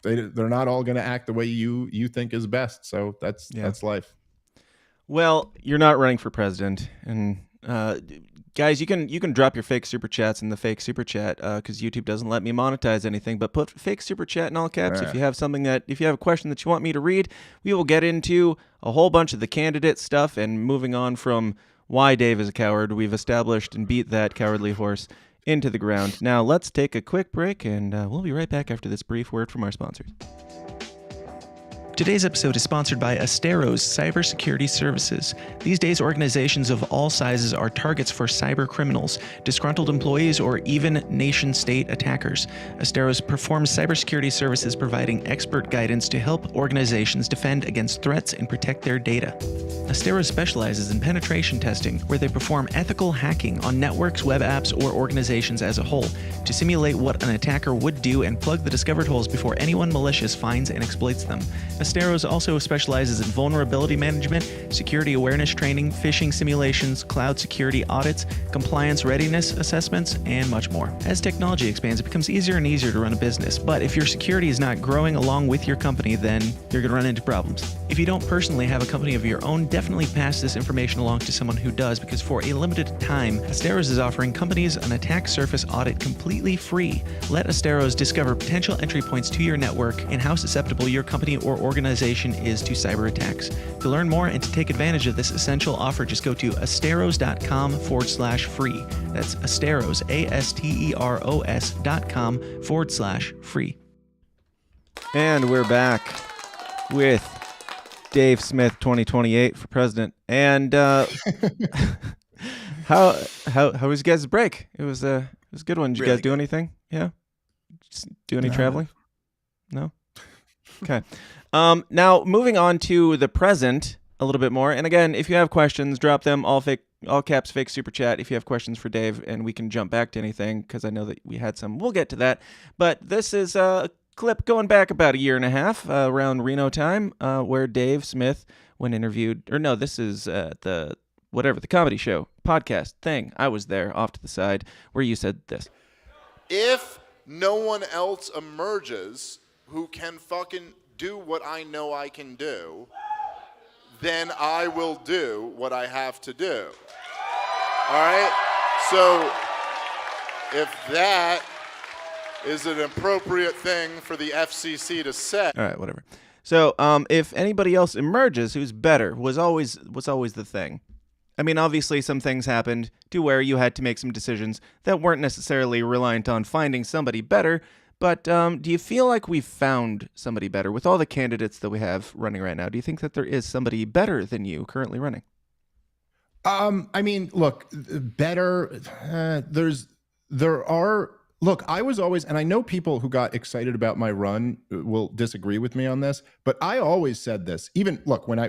they're not all going to act the way you think is best. So that's life. Well, you're not running for president, and guys, you can drop your fake super chats in the fake super chat because YouTube doesn't let me monetize anything. But put fake super chat in all caps if you have if you have a question that you want me to read. We will get into a whole bunch of the candidate stuff, and moving on from why Dave is a coward, we've established and beat that cowardly horse into the ground. Now let's take a quick break, and we'll be right back after this brief word from our sponsors. Today's episode is sponsored by Astero's cybersecurity services. These days, organizations of all sizes are targets for cyber criminals, disgruntled employees, or even nation-state attackers. Astero's performs cybersecurity services, providing expert guidance to help organizations defend against threats and protect their data. Astero specializes in penetration testing, where they perform ethical hacking on networks, web apps, or organizations as a whole to simulate what an attacker would do and plug the discovered holes before anyone malicious finds and exploits them. Asteros also specializes in vulnerability management, security awareness training, phishing simulations, cloud security audits, compliance readiness assessments, and much more. As technology expands, it becomes easier and easier to run a business, but if your security is not growing along with your company, then you're going to run into problems. If you don't personally have a company of your own, definitely pass this information along to someone who does, because for a limited time, Asteros is offering companies an attack surface audit completely free. Let Asteros discover potential entry points to your network and how susceptible your company or organization is to cyber attacks. To learn more and to take advantage of this essential offer, just go to asteros.com/free. That's Asteros, ASTEROS.com/free. And we're back with Dave Smith 2028 for president. And how was you guys' break? It was a good one. Did you guys do anything? Yeah? Just do any traveling? No? Okay. Now moving on to the present a little bit more. And again, if you have questions, drop them all caps fake super chat if you have questions for Dave, and we can jump back to anything because I know that we had some. We'll get to that. But this is a clip going back about a year and a half around Reno time where Dave Smith, when interviewed, or no, this is the comedy show, podcast thing. I was there off to the side where you said this. If no one else emerges who can fucking do what I know I can do, then I will do what I have to do. All right? So if that is an appropriate thing for the FCC to say. All right, whatever. So if anybody else emerges who's better was always the thing. I mean, obviously some things happened to where you had to make some decisions that weren't necessarily reliant on finding somebody better. But do you feel like we've found somebody better with all the candidates that we have running right now? Do you think that there is somebody better than you currently running? I mean, look, better. There are look, I was always, and I know people who got excited about my run will disagree with me on this, but I always said this. Even look, when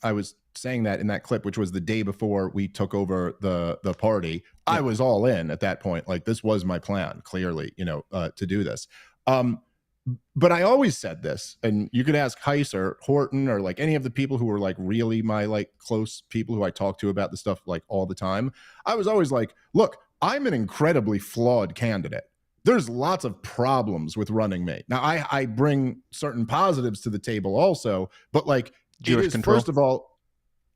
I was saying that in that clip, which was the day before we took over the party, I was all in at that point. Like, this was my plan, clearly, to do this. But I always said this, and you could ask Heiss or Horton or like any of the people who were like really my like close people who I talk to about this stuff like all the time. I was always like, look, I'm an incredibly flawed candidate. There's lots of problems with running me. Now, I bring certain positives to the table also, but like, Jewish control. First of all,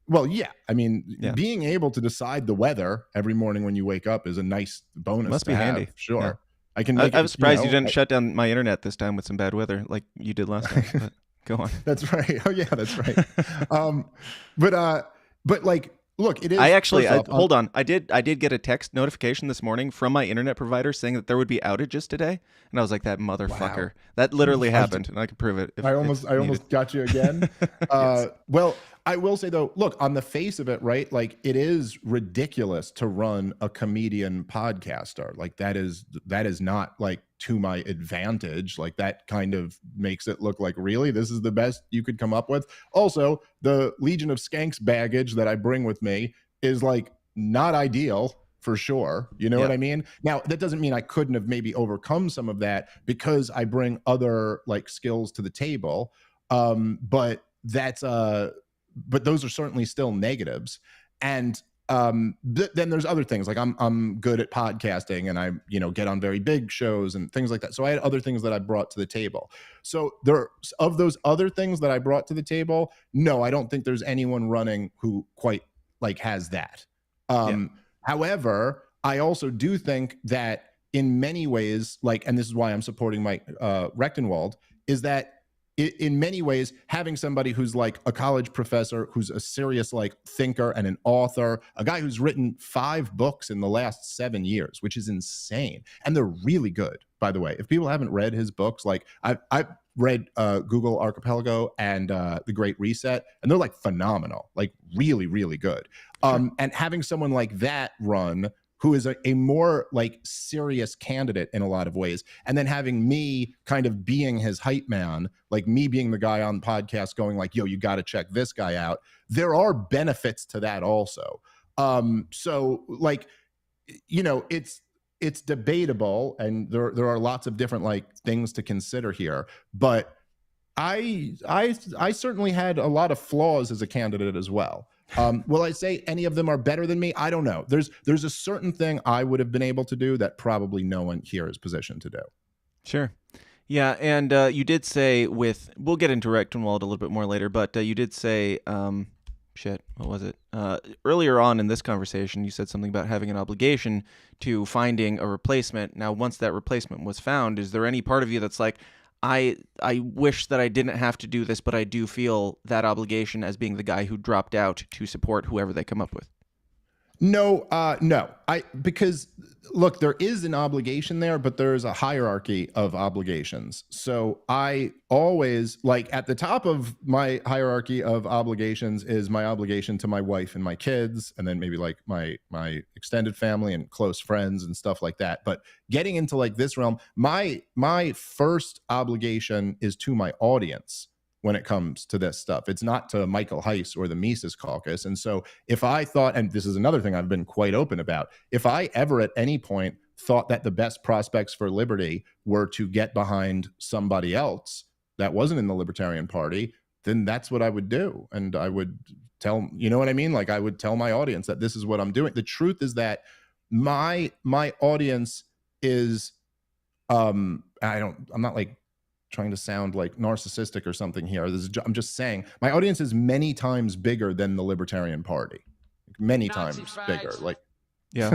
well, yeah. I mean, being able to decide the weather every morning when you wake up is a nice bonus. Must be handy. Sure. Yeah. I was surprised you didn't shut down my internet this time with some bad weather like you did last time. But go on. That's right. Oh yeah, that's right. But like, look, it is. I actually hold on. I did get a text notification this morning from my internet provider saying that there would be outages today, and I was like, that motherfucker. Wow. That literally happened, and I can prove it. I almost got you again. Yes. Well, I will say though, look, on the face of it, right? Like, it is ridiculous to run a comedian podcaster. Like, that is not like to my advantage. Like, that kind of makes it look like, really, this is the best you could come up with. Also, the Legion of Skanks baggage that I bring with me is like not ideal for sure. You know what I mean? Now, that doesn't mean I couldn't have maybe overcome some of that because I bring other like skills to the table. But that's but those are certainly still negatives. And then there's other things like I'm good at podcasting and I get on very big shows and things like that. So I had other things that I brought to the table. So of those other things that I brought to the table, no, I don't think there's anyone running who quite like has that. However, I also do think that in many ways, like, and this is why I'm supporting Mike Rectenwald, is that in many ways, having somebody who's like a college professor, who's a serious like thinker and an author, a guy who's written 5 books in the last 7 years, which is insane. And they're really good, by the way. If people haven't read his books, like I've read Google Archipelago and The Great Reset, and they're like phenomenal, like really, really good. Sure. And having someone like that run, who is a more like serious candidate in a lot of ways. And then having me kind of being his hype man, like me being the guy on podcast going like, yo, you got to check this guy out. There are benefits to that also. So like, it's debatable and there are lots of different like things to consider here, but I certainly had a lot of flaws as a candidate as well. Will I say any of them are better than me? I don't know. There's a certain thing I would have been able to do that probably no one here is positioned to do. Sure. Yeah, and you did say we'll get into Rectendwald a little bit more later, but you did say, what was it? Earlier on in this conversation, you said something about having an obligation to finding a replacement. Now, once that replacement was found, is there any part of you that's like, I wish that I didn't have to do this, but I do feel that obligation as being the guy who dropped out to support whoever they come up with? No. Because look, there is an obligation there, but there's a hierarchy of obligations. So I always, like, at the top of my hierarchy of obligations is my obligation to my wife and my kids, and then maybe like my extended family and close friends and stuff like that. But getting into like this realm, my first obligation is to my audience. When it comes to this stuff, it's not to Michael Heiss or the Mises Caucus. And so if I thought, and this is another thing I've been quite open about, if I ever at any point thought that the best prospects for liberty were to get behind somebody else that wasn't in the Libertarian Party, then that's what I would do. And I would tell, you know what I mean? Like, I would tell my audience that this is what I'm doing. The truth is that my audience is, I'm not like trying to sound like narcissistic or something here. I'm just saying my audience is many times bigger than the Libertarian Party, many times bigger. Like, yeah,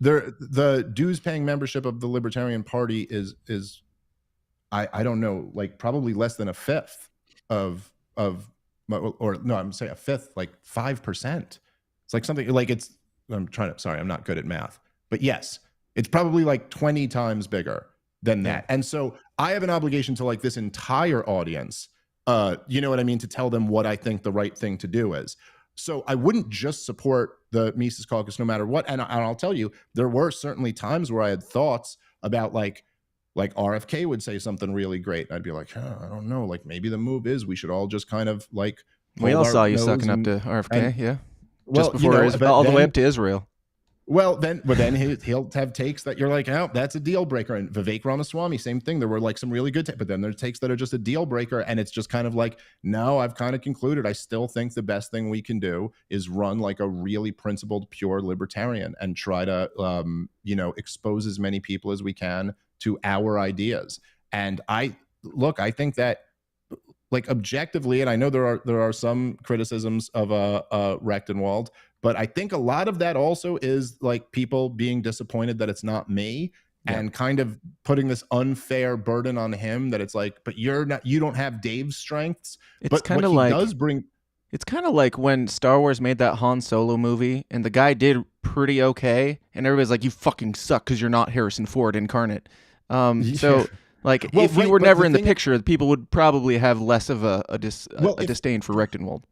the dues paying membership of the Libertarian Party is I don't know, like probably less than a fifth or no, I'm saying a fifth, like 5%. It's like something like I'm not good at math, but yes, it's probably like 20 times bigger than that. And so I have an obligation to like this entire audience, you know what I mean, to tell them what I think the right thing to do is. So I wouldn't just support the Mises Caucus no matter what. And I'll tell you, there were certainly times where I had thoughts about like RFK would say something really great. And I'd be like, I don't know, like maybe the move is we should all just kind of like. We all saw you sucking up to RFK, yeah. Well, just before all the way up to Israel. Well, then he'll have takes that you're like, oh, that's a deal breaker. And Vivek Ramaswamy, same thing. There were like some really good takes, but then there are takes that are just a deal breaker. And it's just kind of like, no, I've kind of concluded. I still think the best thing we can do is run like a really principled, pure libertarian and try to, expose as many people as we can to our ideas. And I think that, like, objectively, and I know there are some criticisms of Rectenwald, but I think a lot of that also is like people being disappointed that it's not me, and kind of putting this unfair burden on him that it's like, but you don't have Dave's strengths. It's kind of like it's kind of like when Star Wars made that Han Solo movie and the guy did pretty okay, and everybody's like, you fucking suck because you're not Harrison Ford incarnate. So like, if you were never in the picture, people would probably have less of a disdain for Rectenwald.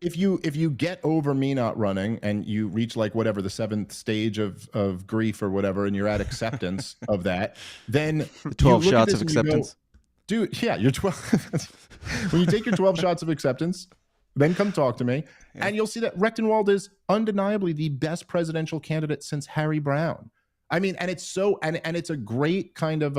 If you get over me not running and you reach like whatever the 7th stage of grief or whatever, and you're at acceptance of that, then the 12 shots of acceptance. Go, dude, yeah, you're 12. When you take your 12 shots of acceptance, then come talk to me, and you'll see that Rectenwald is undeniably the best presidential candidate since Harry Brown. I mean, and it's so and it's a great kind of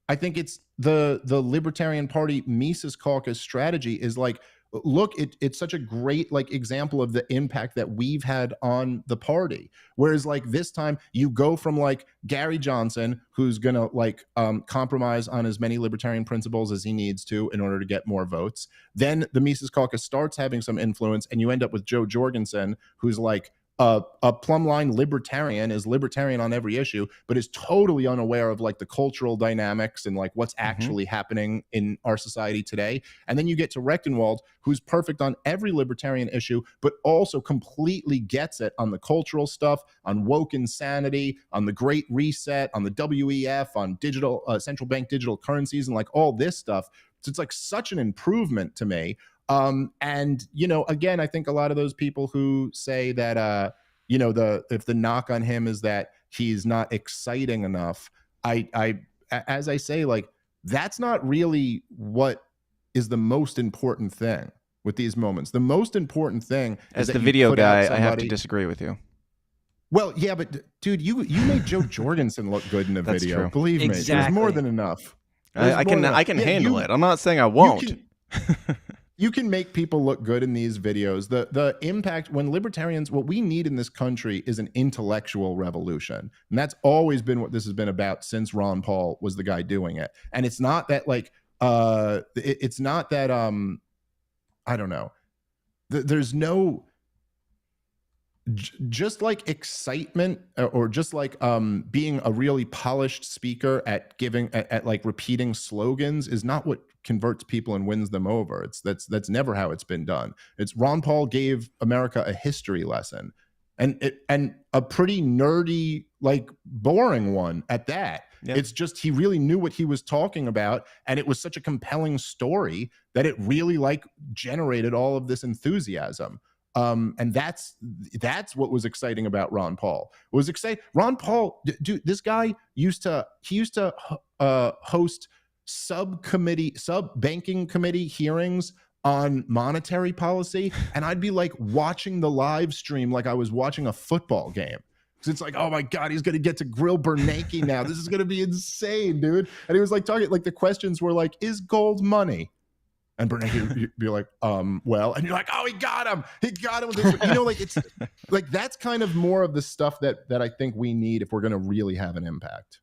I think it's the Libertarian Party Mises Caucus strategy is like, look, it's such a great like example of the impact that we've had on the party. Whereas like this time you go from like Gary Johnson, who's gonna like compromise on as many libertarian principles as he needs to in order to get more votes. Then the Mises Caucus starts having some influence, and you end up with Joe Jorgensen, who's like a plumb line libertarian, is libertarian on every issue, but is totally unaware of like the cultural dynamics and like what's actually happening in our society today. And then you get to Rectenwald, who's perfect on every libertarian issue, but also completely gets it on the cultural stuff, on woke insanity, on the Great Reset, on the WEF, on digital central bank digital currencies, and like all this stuff. So it's like such an improvement to me. And again, I think a lot of those people who say that if the knock on him is that he's not exciting enough, as I say, like, that's not really what is the most important thing with these moments. The most important thing, as the video guy, I have to disagree with you. Well, yeah, but dude, you made Joe Jorgensen look good in a video. True. Believe me, there's more than enough. I can handle it. I'm not saying I won't. You can make people look good in these videos. The impact when libertarians, what we need in this country is an intellectual revolution. And that's always been what this has been about since Ron Paul was the guy doing it. And it's not that like, it's not that, I don't know. There's no, just like excitement or just like being a really polished speaker at giving at like repeating slogans is not what converts people and wins them over. That's never how it's been done. It's Ron Paul gave America a history lesson, and a pretty nerdy, like boring one at that. Yep. It's just he really knew what he was talking about, and it was such a compelling story that it really like generated all of this enthusiasm. And that's what was exciting about Ron Paul. It was exciting. Ron Paul, dude, this guy used to host sub-banking committee hearings on monetary policy, and I'd be like watching the live stream like I was watching a football game. Because it's like, oh my God, he's going to get to grill Bernanke now. This is going to be insane, dude. And he was like talking, like the questions were like, is gold money? And Bernanke would be like, well, and you're like, oh, he got him. He got him with this. Like it's like that's kind of more of the stuff that I think we need if we're going to really have an impact.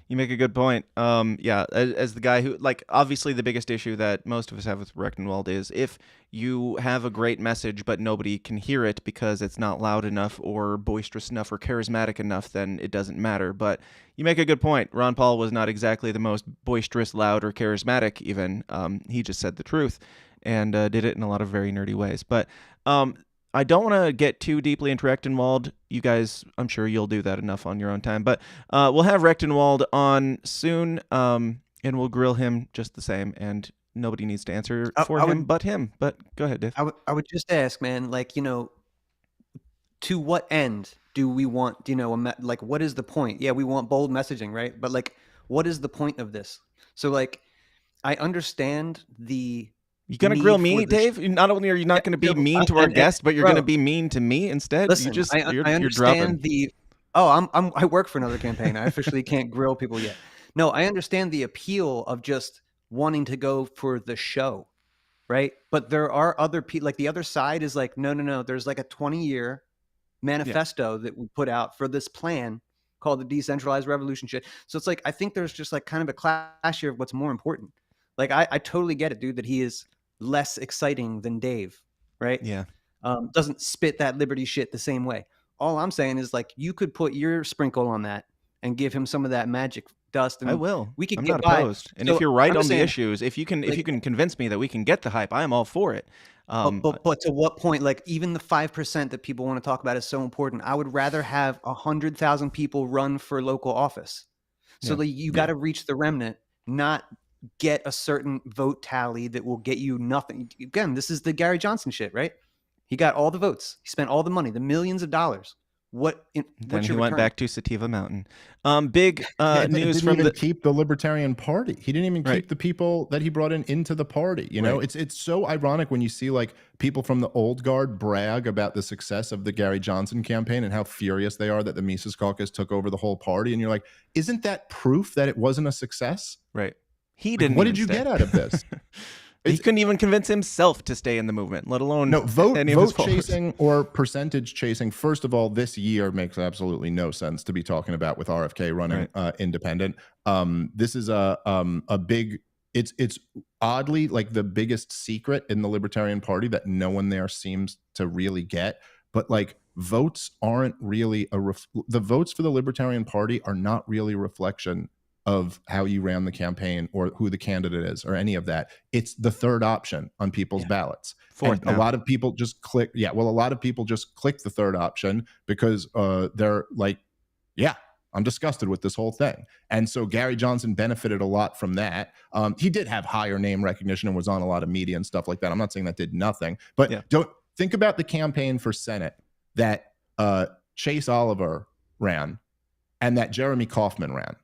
You make a good point. Yeah, as the guy who, like, obviously the biggest issue that most of us have with Rectenwald is if you have a great message but nobody can hear it because it's not loud enough or boisterous enough or charismatic enough, then it doesn't matter. But you make a good point. Ron Paul was not exactly the most boisterous, loud, or charismatic even. He just said the truth and did it in a lot of very nerdy ways. But I don't want to get too deeply into Rectenwald. You guys, I'm sure you'll do that enough on your own time. But we'll have Rectenwald on soon, and we'll grill him just the same. And nobody needs to answer for him but him. But go ahead, Dave. I would just ask, man, like, to what end do we want, like, what is the point? Yeah, we want bold messaging, right? But like, what is the point of this? So like, I understand the. You gonna grill me, Dave? Not only are you not going to be mean to our guest, but you're going to be mean to me instead. Listen, you're understand dropping. I work for another campaign. I officially can't grill people yet. No, I understand the appeal of just wanting to go for the show, right? But there are other people, like the other side is like, no. There's like a 20-year manifesto that we put out for this plan called the Decentralized Revolution shit. So it's like, I think there's just like kind of a clash here of what's more important. Like, I totally get it, dude, that he is less exciting than Dave, right? Yeah. Doesn't spit that liberty shit the same way. All I'm saying is like, you could put your sprinkle on that and give him some of that magic dust. And I will. We could I'm get not by. opposed. And So if you're right I'm on just the saying, issues, if you can convince me that we can get the hype, I am all for it. but to what point? Like, even the 5% that people want to talk about is so important. I would rather have 100,000 people run for local office. So like, you got to reach the remnant, not get a certain vote tally that will get you nothing. Again, this is the Gary Johnson shit, right? He got all the votes. He spent all the money, the millions of dollars. Then he went back to Sativa Mountain. Big news from the keep the Libertarian Party. He didn't even keep the people that he brought into the party. You know, it's so ironic when you see like people from the old guard brag about the success of the Gary Johnson campaign and how furious they are that the Mises Caucus took over the whole party. And you're like, isn't that proof that it wasn't a success? Right. He didn't. What did you get out of this? He couldn't even convince himself to stay in the movement, let alone vote followers. chasing or percentage chasing. First of all, this year makes absolutely no sense to be talking about with RFK running independent. This is a big. It's oddly like the biggest secret in the Libertarian Party that no one there seems to really get. But like, votes aren't really the votes for the Libertarian Party are not really a reflection of how you ran the campaign or who the candidate is or any of that. It's the third option on people's ballots. Fourth, a lot of people just click. Yeah. Well, a lot of people just click the third option because they're like, yeah, I'm disgusted with this whole thing. And so Gary Johnson benefited a lot from that. He did have higher name recognition and was on a lot of media and stuff like that. I'm not saying that did nothing, but don't think about the campaign for Senate that Chase Oliver ran and that Jeremy Kauffman ran.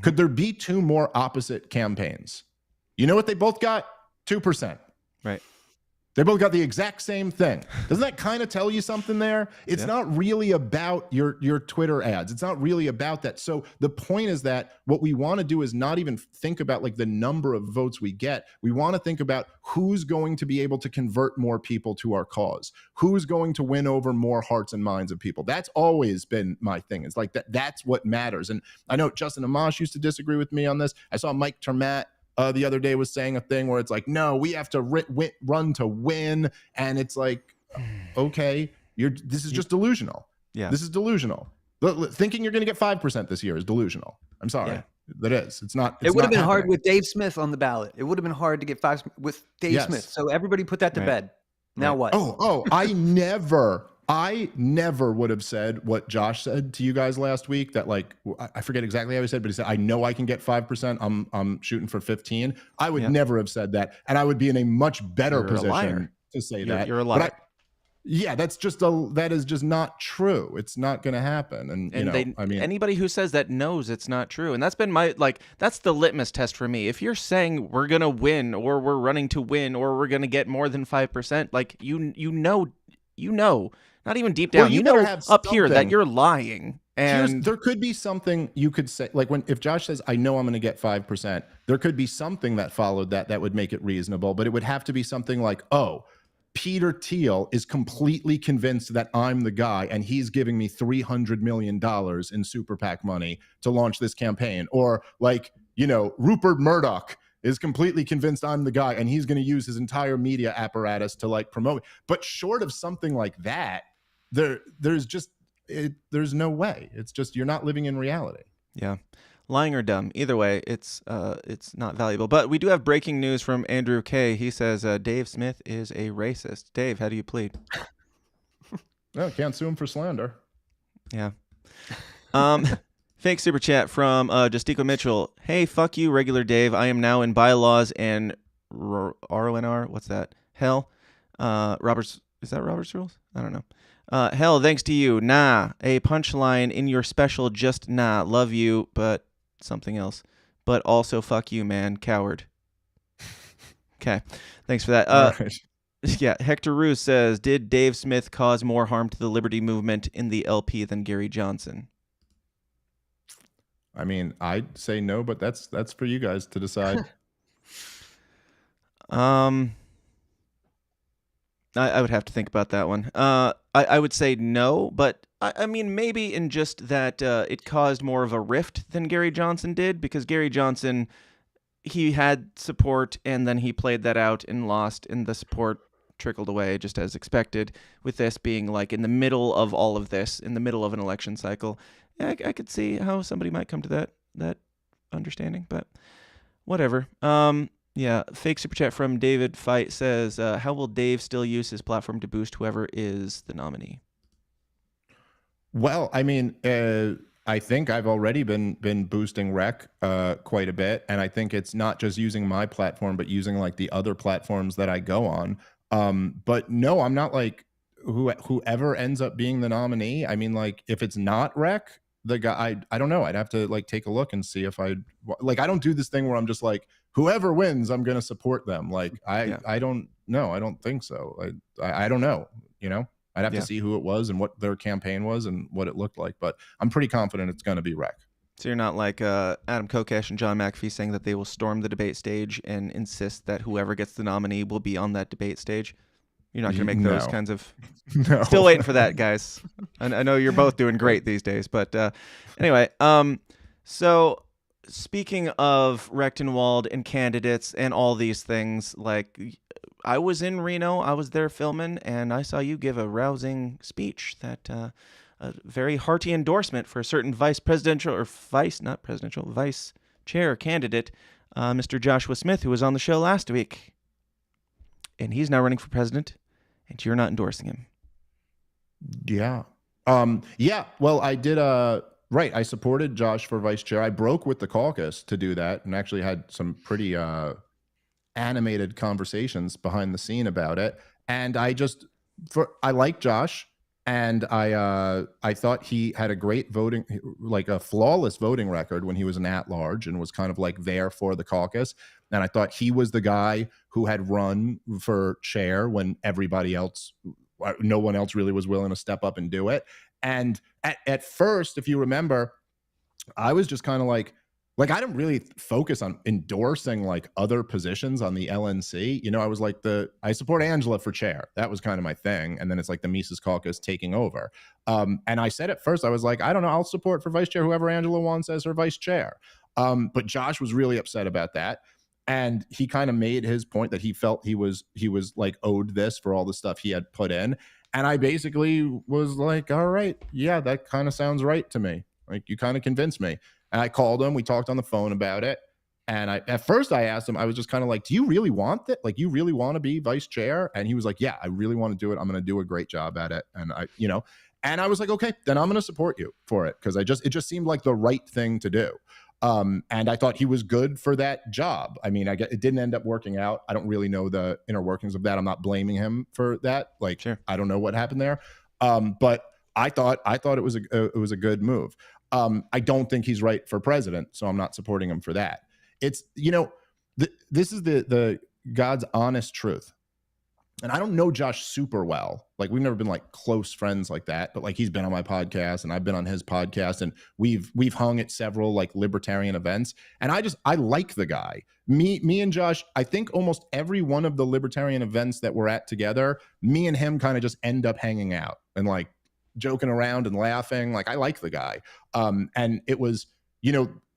Could there be two more opposite campaigns? You know what they both got? 2%. Right. They both got the exact same thing. Doesn't that kind of tell you something there? It's not really about your Twitter ads. It's not really about that. So the point is that what we want to do is not even think about like the number of votes we get. We want to think about who's going to be able to convert more people to our cause. Who's going to win over more hearts and minds of people. That's always been my thing. It's like that's what matters. And I know Justin Amash used to disagree with me on this. I saw Mike Termat the other day was saying a thing where it's like, no, we have to run to win. And it's like, okay, this is just delusional. Yeah. This is delusional. Thinking you're going to get 5% this year is delusional. I'm sorry. Yeah. That is. It would have been hard with Dave Smith on the ballot. It would have been hard to get 5 with Dave Smith. So everybody put that to bed. Now what? I never would have said what Josh said to you guys last week, that like, I forget exactly how he said, but he said, I know I can get 5%. I'm shooting for 15. I would never have said that. And I would be in a much better position to say that. You're a liar. That is just not true. It's not going to happen. And anybody who says that knows it's not true. And that's been that's the litmus test for me. If you're saying we're going to win or we're running to win or we're going to get more than 5%, like you know, not even deep down, up here that you're lying. And there could be something you could say, like if Josh says, I know I'm going to get 5%, there could be something that followed that would make it reasonable, but it would have to be something like, oh, Peter Thiel is completely convinced that I'm the guy and he's giving me $300 million in super PAC money to launch this campaign. Or like, Rupert Murdoch is completely convinced I'm the guy and he's going to use his entire media apparatus to like promote. But short of something like that, there's no way. It's just, you're not living in reality. Yeah. Lying or dumb. Either way, it's not valuable. But we do have breaking news from Andrew K. He says Dave Smith is a racist. Dave, how do you plead? No, can't sue him for slander. Yeah. Fake super chat from Justico Mitchell. Hey, fuck you, regular Dave. I am now in bylaws and RONR. What's that? Hell. Robert's. Is that Robert's rules? I don't know. Hell, thanks to you. Nah. A punchline in your special. Just nah. Love you, but something else. But also fuck you, man. Coward. Okay. Thanks for that. Right. Yeah. Hector Roos says, did Dave Smith cause more harm to the liberty movement in the LP than Gary Johnson? I mean, I'd say no, but that's for you guys to decide. I would have to think about that one. I would say no, but I mean, maybe in just that it caused more of a rift than Gary Johnson did, because Gary Johnson, he had support and then he played that out and lost, and the support trickled away just as expected, with this being like in the middle of all of this, in the middle of an election cycle. Yeah, I could see how somebody might come to that understanding, but whatever. Yeah, fake super chat from David Fight says, how will Dave still use his platform to boost whoever is the nominee? Well, I mean, I think I've already been boosting Rec quite a bit, and I think it's not just using my platform, but using like the other platforms that I go on. But no, I'm not like whoever ends up being the nominee. I mean, like if it's not Rec, the guy, I don't know. I'd have to like take a look and see if I don't do this thing where I'm just like, whoever wins, I'm going to support them. Like I don't know. I don't think so. I don't know, you know, I'd have to see who it was and what their campaign was and what it looked like, but I'm pretty confident it's going to be Rec. So you're not like Adam Kokesh and John McAfee saying that they will storm the debate stage and insist that whoever gets the nominee will be on that debate stage? You're not going to make those kinds of... No. Still waiting for that, guys. I know you're both doing great these days, but anyway. So speaking of Rectenwald and candidates and all these things, like I was in Reno, I was there filming, and I saw you give a rousing speech that a very hearty endorsement for a certain vice chair candidate, Mr. Joshua Smith, who was on the show last week. And he's now running for president, and you're not endorsing him. Yeah. Yeah. Well, I did. Right. I supported Josh for vice chair. I broke with the caucus to do that and actually had some pretty animated conversations behind the scene about it. And I like Josh, and I thought he had a great voting, like a flawless voting record when he was an at-large and was kind of like there for the caucus. And I thought he was the guy who had run for chair when everybody else, no one else really was willing to step up and do it. And at first, if you remember, I was just kind of like I didn't really focus on endorsing like other positions on the LNC. You know, I was like I support Angela for chair. That was kind of my thing. And then it's like the Mises caucus taking over. And I said at first, I was like, I don't know, I'll support for vice chair whoever Angela wants as her vice chair. But Josh was really upset about that. And he kind of made his point that he felt he was like owed this for all the stuff he had put in. And I basically was like, all right, yeah, that kind of sounds right to me. Like, you kind of convinced me. And I called him. We talked on the phone about it. And at first I asked him, I was just kind of like, do you really want that? Like, you really want to be vice chair? And he was like, yeah, I really want to do it. I'm going to do a great job at it. And and I was like, okay, then I'm going to support you for it. Cause it just seemed like the right thing to do. And I thought he was good for that job. I mean, it didn't end up working out. I don't really know the inner workings of that. I'm not blaming him for that. Like, sure. I don't know what happened there. But I thought it was a good move. I don't think he's right for president, so I'm not supporting him for that. It's, this is the God's honest truth. And I don't know Josh super well. Like, we've never been like close friends like that, but like, he's been on my podcast and I've been on his podcast, and we've hung at several like libertarian events. And I like the guy. Me and Josh, I think almost every one of the libertarian events that we're at together, me and him kind of just end up hanging out and like joking around and laughing. Like, I like the guy. And it was,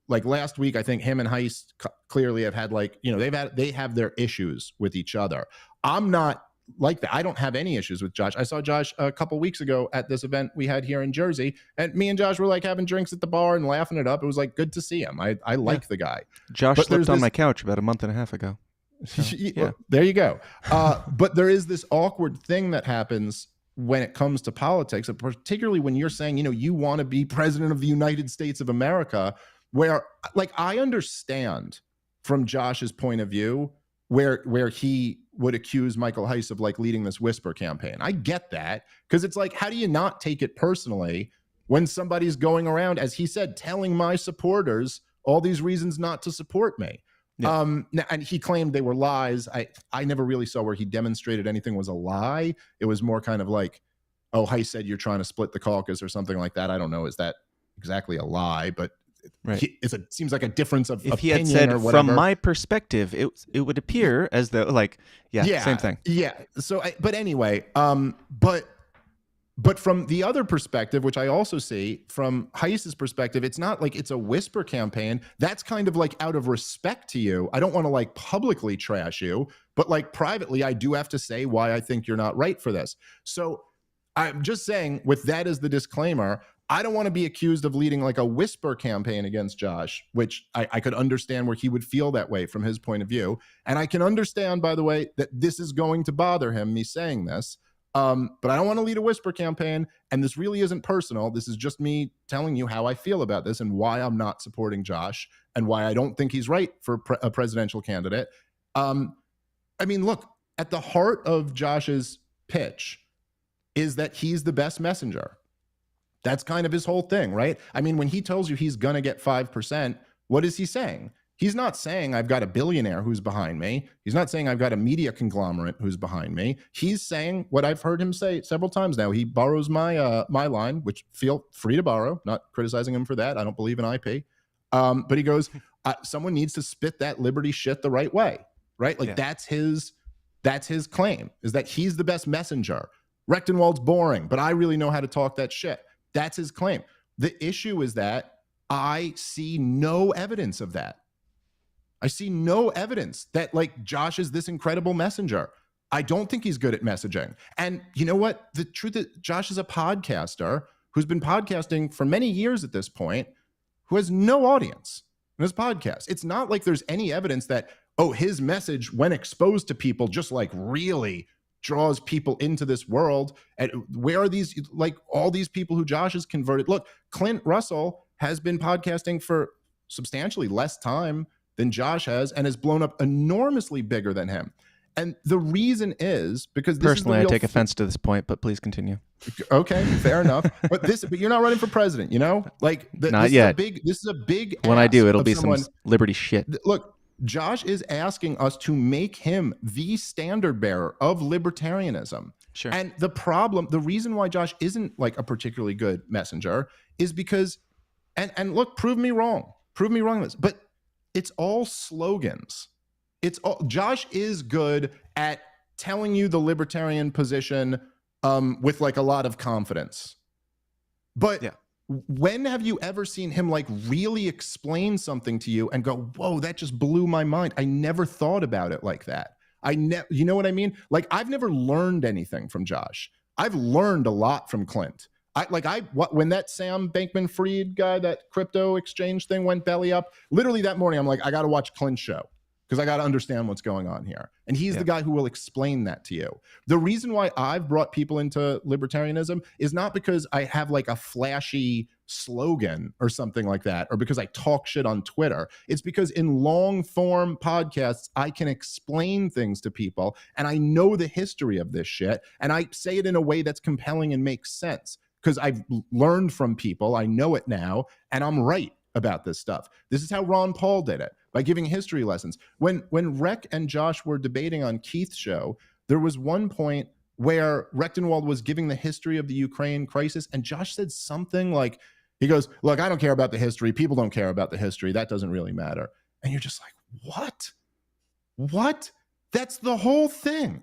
like last week, I think him and Heist clearly have had like, they have their issues with each other. I'm not like that. I don't have any issues with Josh. I saw Josh a couple weeks ago at this event we had here in Jersey, and me and Josh were like having drinks at the bar and laughing it up. It was like good to see him. I like the guy. Josh slept on my couch about a month and a half ago. So, yeah. Well, there you go. But there is this awkward thing that happens when it comes to politics, particularly when you're saying, you want to be president of the United States of America, where like, I understand from Josh's point of view where he would accuse Michael Heiss of like leading this whisper campaign. I get that, because it's like, how do you not take it personally when somebody's going around, as he said, telling my supporters all these reasons not to support me? Yeah. And he claimed they were lies. I never really saw where he demonstrated anything was a lie. It was more kind of like, oh, Heiss said you're trying to split the caucus or something like that. I don't know. Is that exactly a lie? But right. It seems like a difference of if opinion. If he had said, or whatever, from my perspective, it would appear as though, like, yeah, same thing. Yeah. So, but anyway, but from the other perspective, which I also see from Heiss's perspective, it's not like it's a whisper campaign. That's kind of like out of respect to you. I don't want to like publicly trash you, but like privately, I do have to say why I think you're not right for this. So I'm just saying, with that as the disclaimer, I don't want to be accused of leading like a whisper campaign against Josh, which I could understand where he would feel that way from his point of view. And I can understand, by the way, that this is going to bother him, me saying this. But I don't want to lead a whisper campaign, and this really isn't personal. This is just me telling you how I feel about this and why I'm not supporting Josh and why I don't think he's right for a presidential candidate. I mean, look, at the heart of Josh's pitch is that he's the best messenger. That's kind of his whole thing, right? I mean, when he tells you he's going to get 5%, what is he saying? He's not saying I've got a billionaire who's behind me. He's not saying I've got a media conglomerate who's behind me. He's saying what I've heard him say several times now. He borrows my my line, which feel free to borrow, not criticizing him for that. I don't believe in IP. But he goes, someone needs to spit that liberty shit the right way, right? Like that's his claim, is that he's the best messenger. Rectenwald's boring, but I really know how to talk that shit. That's his claim. The issue is that I see no evidence of that. I see no evidence that like Josh is this incredible messenger. I don't think he's good at messaging. And you know what? The truth is, Josh is a podcaster who's been podcasting for many years at this point, who has no audience in his podcast. It's not like there's any evidence that, oh, his message, when exposed to people, just like really draws people into this world. And where are these, like all these people who Josh has converted? Look, Clint Russell has been podcasting for substantially less time than Josh has, and has blown up enormously bigger than him. And the reason is because this personally, I take offense to this point, but please continue. Okay, fair enough. But you're not running for president, you know? Like not yet. This is a big. When I do, it'll be some liberty shit. Look, Josh is asking us to make him the standard bearer of libertarianism. Sure. And the reason why Josh isn't like a particularly good messenger is because, and look, prove me wrong in this, but it's all slogans. Josh is good at telling you the libertarian position with like a lot of confidence. But when have you ever seen him like really explain something to you and go, whoa, that just blew my mind. I never thought about it like that. You know what I mean? Like I've never learned anything from Josh. I've learned a lot from Clint. When that Sam Bankman-Fried guy, that crypto exchange thing went belly up, literally that morning, I'm like, I got to watch Clint's show because I got to understand what's going on here. And he's the guy who will explain that to you. The reason why I've brought people into libertarianism is not because I have like a flashy slogan or something like that, or because I talk shit on Twitter. It's because in long form podcasts, I can explain things to people and I know the history of this shit. And I say it in a way that's compelling and makes sense. Because I've learned from people, I know it now, and I'm right about this stuff. This is how Ron Paul did it, by giving history lessons. When Rec and Josh were debating on Keith's show, there was one point where Rectendwald was giving the history of the Ukraine crisis, and Josh said something like, he goes, look, I don't care about the history. People don't care about the history. That doesn't really matter. And you're just like, what? What? That's the whole thing.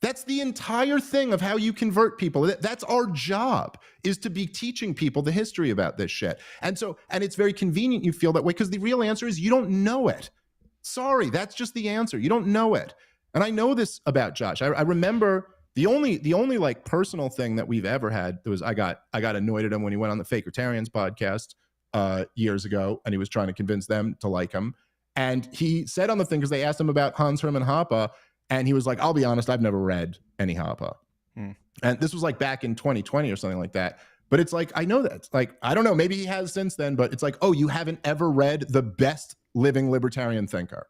That's the entire thing of how you convert people. That's our job, is to be teaching people the history about this shit. And it's very convenient you feel that way because the real answer is you don't know it. Sorry, that's just the answer. You don't know it. And I know this about Josh. I remember the only like personal thing that we've ever had was I got annoyed at him when he went on the Fakertarians podcast years ago, and he was trying to convince them to like him. And he said on the thing, because they asked him about Hans Hermann Hoppe, and he was like, I'll be honest, I've never read any Hoppe. And this was like back in 2020 or something like that. But it's like, I know that. Like, I don't know, maybe he has since then, but it's like, oh, you haven't ever read the best living libertarian thinker.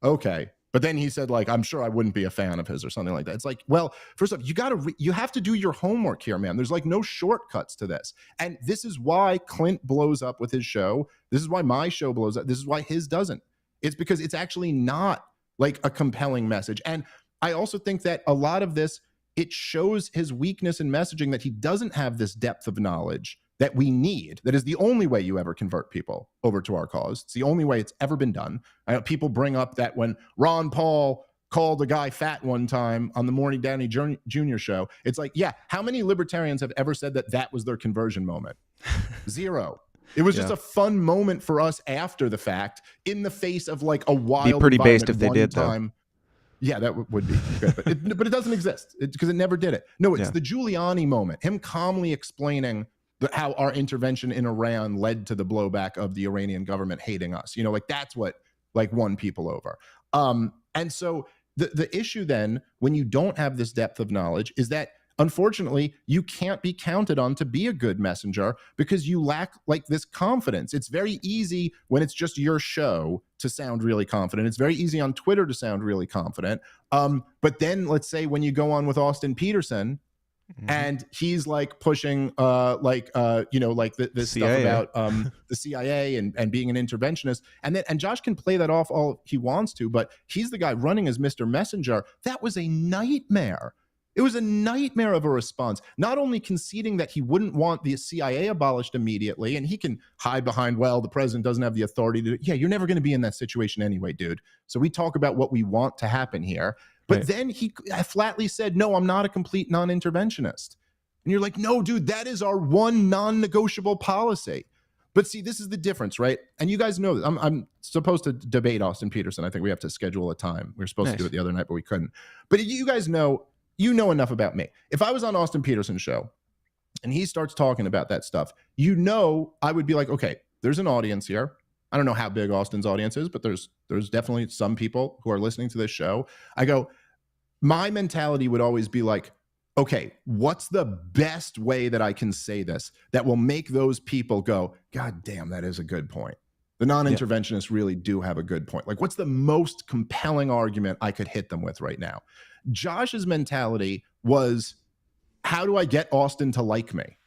Okay, But then he said, like, I'm sure I wouldn't be a fan of his or something like that. It's like, well, first off, you have to do your homework here, man. There's like no shortcuts to this. And this is why Clint blows up with his show. This is why my show blows up. This is why his doesn't. It's because it's actually not like a compelling message. And I also think that a lot of this, it shows his weakness in messaging, that he doesn't have this depth of knowledge that we need. That is the only way you ever convert people over to our cause. It's the only way it's ever been done. I know people bring up that when Ron Paul called a guy fat one time on the Morning Downey Jr. show, it's like, yeah, how many libertarians have ever said that that was their conversion moment? Zero. It was just a fun moment for us after the fact, in the face of like a wild. Be pretty based if they did, though. Yeah, that would be good, but it doesn't exist because it never did it. No, it's the Giuliani moment, him calmly explaining how our intervention in Iran led to the blowback of the Iranian government hating us. You know, like that's what like won people over. And so the issue then, when you don't have this depth of knowledge, is that unfortunately you can't be counted on to be a good messenger because you lack like this confidence. It's very easy when it's just your show to sound really confident. It's very easy on Twitter to sound really confident. But then let's say when you go on with Austin Peterson, and he's like pushing this stuff about the CIA and being an interventionist, and Josh can play that off all he wants to, but he's the guy running as Mr. Messenger. That was a nightmare. It was a nightmare of a response, not only conceding that he wouldn't want the CIA abolished immediately, and he can hide behind, well, the president doesn't have the authority to, yeah, you're never going to be in that situation anyway, dude. So we talk about what we want to happen here. But then he flatly said, no, I'm not a complete non-interventionist. And you're like, no, dude, that is our one non-negotiable policy. But see, this is the difference, right? And you guys know that I'm supposed to debate Austin Peterson. I think we have to schedule a time. We were supposed to do it the other night, but we couldn't. But you guys know, you know enough about me. If I was on Austin Peterson's show and he starts talking about that stuff, you know, I would be like, okay, there's an audience here. I don't know how big Austin's audience is, but there's definitely some people who are listening to this show. I go, my mentality would always be like, okay, what's the best way that I can say this that will make those people go, God damn, that is a good point. The non-interventionists really do have a good point. Like, what's the most compelling argument I could hit them with right now? Josh's mentality was, how do I get Austin to like me?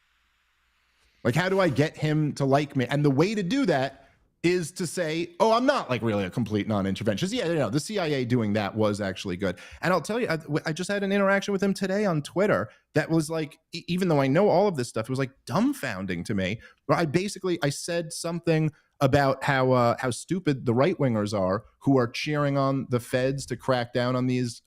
Like, how do I get him to like me? And the way to do that is to say, oh, I'm not like really a complete non-interventionist. Yeah, you know, the CIA doing that was actually good. And I'll tell you, I just had an interaction with him today on Twitter that was like, even though I know all of this stuff, it was like dumbfounding to me. Where I said something about how stupid the right-wingers are who are cheering on the feds to crack down on these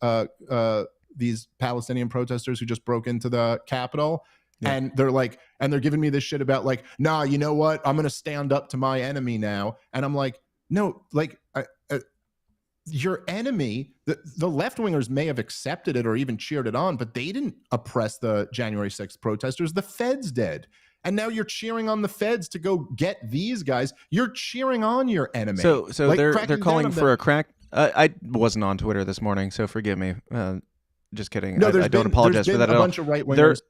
Palestinian protesters who just broke into the Capitol. Yeah. And they're like, and they're giving me this shit about like, nah, you know what? I'm going to stand up to my enemy now. And I'm like, no, like your enemy, the left wingers may have accepted it or even cheered it on, but they didn't oppress the January 6th protesters. The feds did. And now you're cheering on the feds to go get these guys. You're cheering on your enemy. So like, they're calling for a crack. I wasn't on Twitter this morning, so forgive me. Just kidding. No, I don't apologize for that at all. There's been a bunch of right wingers.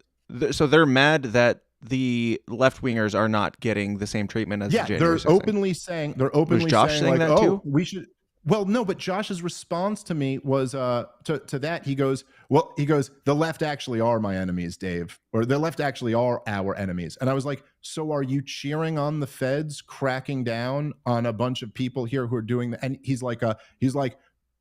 So they're mad that the left wingers are not getting the same treatment as the January 6th. They're openly saying Was Josh saying like, that too? We should. Well, no, but Josh's response to me was to that. He goes, the left actually are my enemies, Dave, or the left actually are our enemies. And I was like, so are you cheering on the feds cracking down on a bunch of people here who are doing that? And he's like,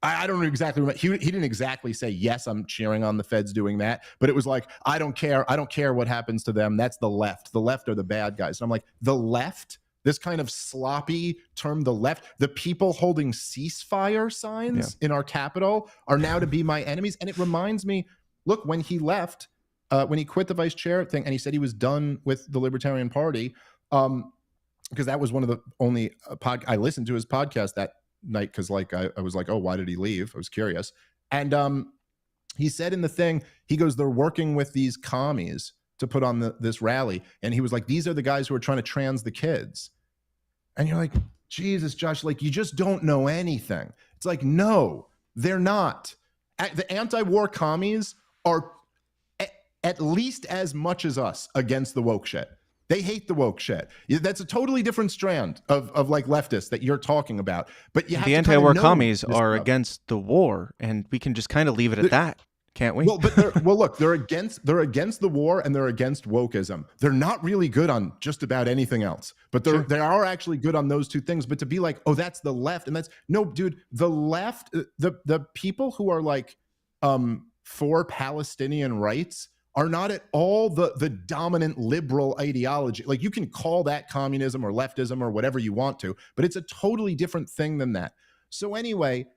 I don't know exactly what he didn't exactly say, yes, I'm cheering on the feds doing that, but it was like, I don't care what happens to them. That's the left. The left are the bad guys. And I'm like, the left, this kind of sloppy term, the left, the people holding ceasefire signs in our capital are now to be my enemies. And it reminds me, look, when he left, when he quit the vice chair thing and he said he was done with the Libertarian Party, because that was one of the only I listened to his podcast that night because like I was like, oh, why did he leave? I was curious. And he said in the thing, he goes, they're working with these commies to put on this rally. And he was like, these are the guys who are trying to trans the kids. And you're like, Jesus, Josh, like you just don't know anything. It's like, no, they're not. The anti-war commies are at least as much as us against the woke shit. They hate the woke shit. That's a totally different strand of like leftists that you're talking about. But you have the to anti-war know commies this are stuff. against the war, and we can just kind of leave it at that, can't we? Well, but look, they're against the war and they're against wokeism. They're not really good on just about anything else, but they are actually good on those two things. But to be like, oh, that's the left, and that's no, dude, the left, the people who are like for Palestinian rights are not at all the dominant liberal ideology. Like, you can call that communism or leftism or whatever you want to, but it's a totally different thing than that. So anyway,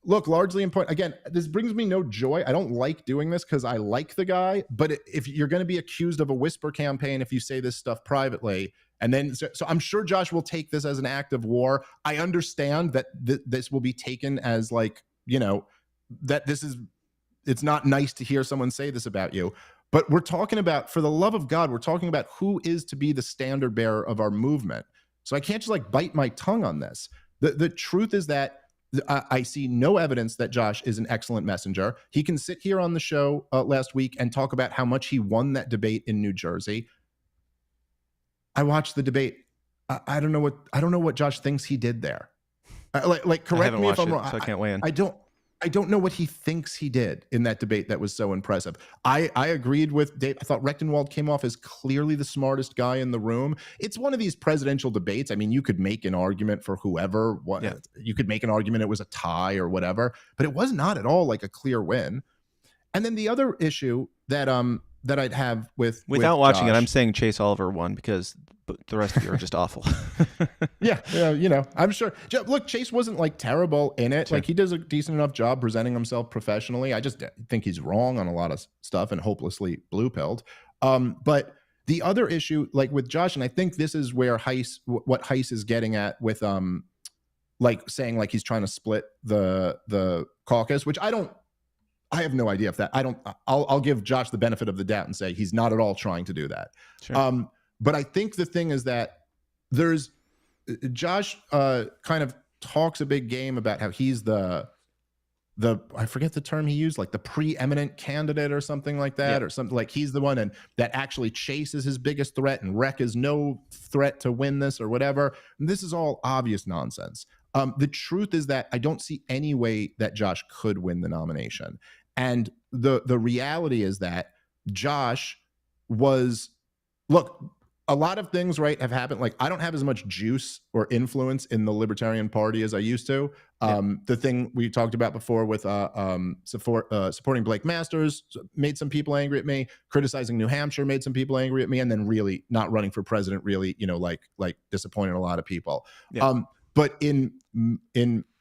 look, largely important. Again, this brings me no joy. I don't like doing this because I like the guy, but if you're going to be accused of a whisper campaign if you say this stuff privately, and then so I'm sure Josh will take this as an act of war. I understand that this will be taken as like, you know, that it's not nice to hear someone say this about you. But we're talking about, for the love of God, we're talking about who is to be the standard bearer of our movement. So I can't just like bite my tongue on this. The truth is that I see no evidence that Josh is an excellent messenger. He can sit here on the show last week and talk about how much he won that debate in New Jersey. I watched the debate. I don't know what Josh thinks he did there. Correct me if I'm wrong. So I can't weigh in. I don't know what he thinks he did in that debate that was so impressive. I agreed with Dave. I thought Rectendwald came off as clearly the smartest guy in the room. It's one of these presidential debates. I mean, you could make an argument for whoever. You could make an argument it was a tie or whatever, but it was not at all like a clear win. And then the other issue that I'd have without watching Josh, it, I'm saying Chase Oliver won because the rest of you are just awful. yeah, you know, I'm sure. Look, Chase wasn't like terrible in it. Sure. Like, he does a decent enough job presenting himself professionally. I just think he's wrong on a lot of stuff and hopelessly blue-pilled. But the other issue, like with Josh, and I think this is where what Heiss is getting at with like saying like he's trying to split the caucus, which I have no idea if that. I'll give Josh the benefit of the doubt and say he's not at all trying to do that. Sure. But I think the thing is that Josh kind of talks a big game about how he's the I forget the term he used, like the preeminent candidate or something like that, or something like he's the one and that actually Chase is his biggest threat and Rec is no threat to win this or whatever. And this is all obvious nonsense. The truth is that I don't see any way that Josh could win the nomination. And the reality is that Josh look, a lot of things, right, have happened. Like, I don't have as much juice or influence in the Libertarian Party as I used to. The thing we talked about before with supporting Blake Masters made some people angry at me. Criticizing New Hampshire made some people angry at me. And then really not running for president really, you know, like disappointed a lot of people. Yeah. But in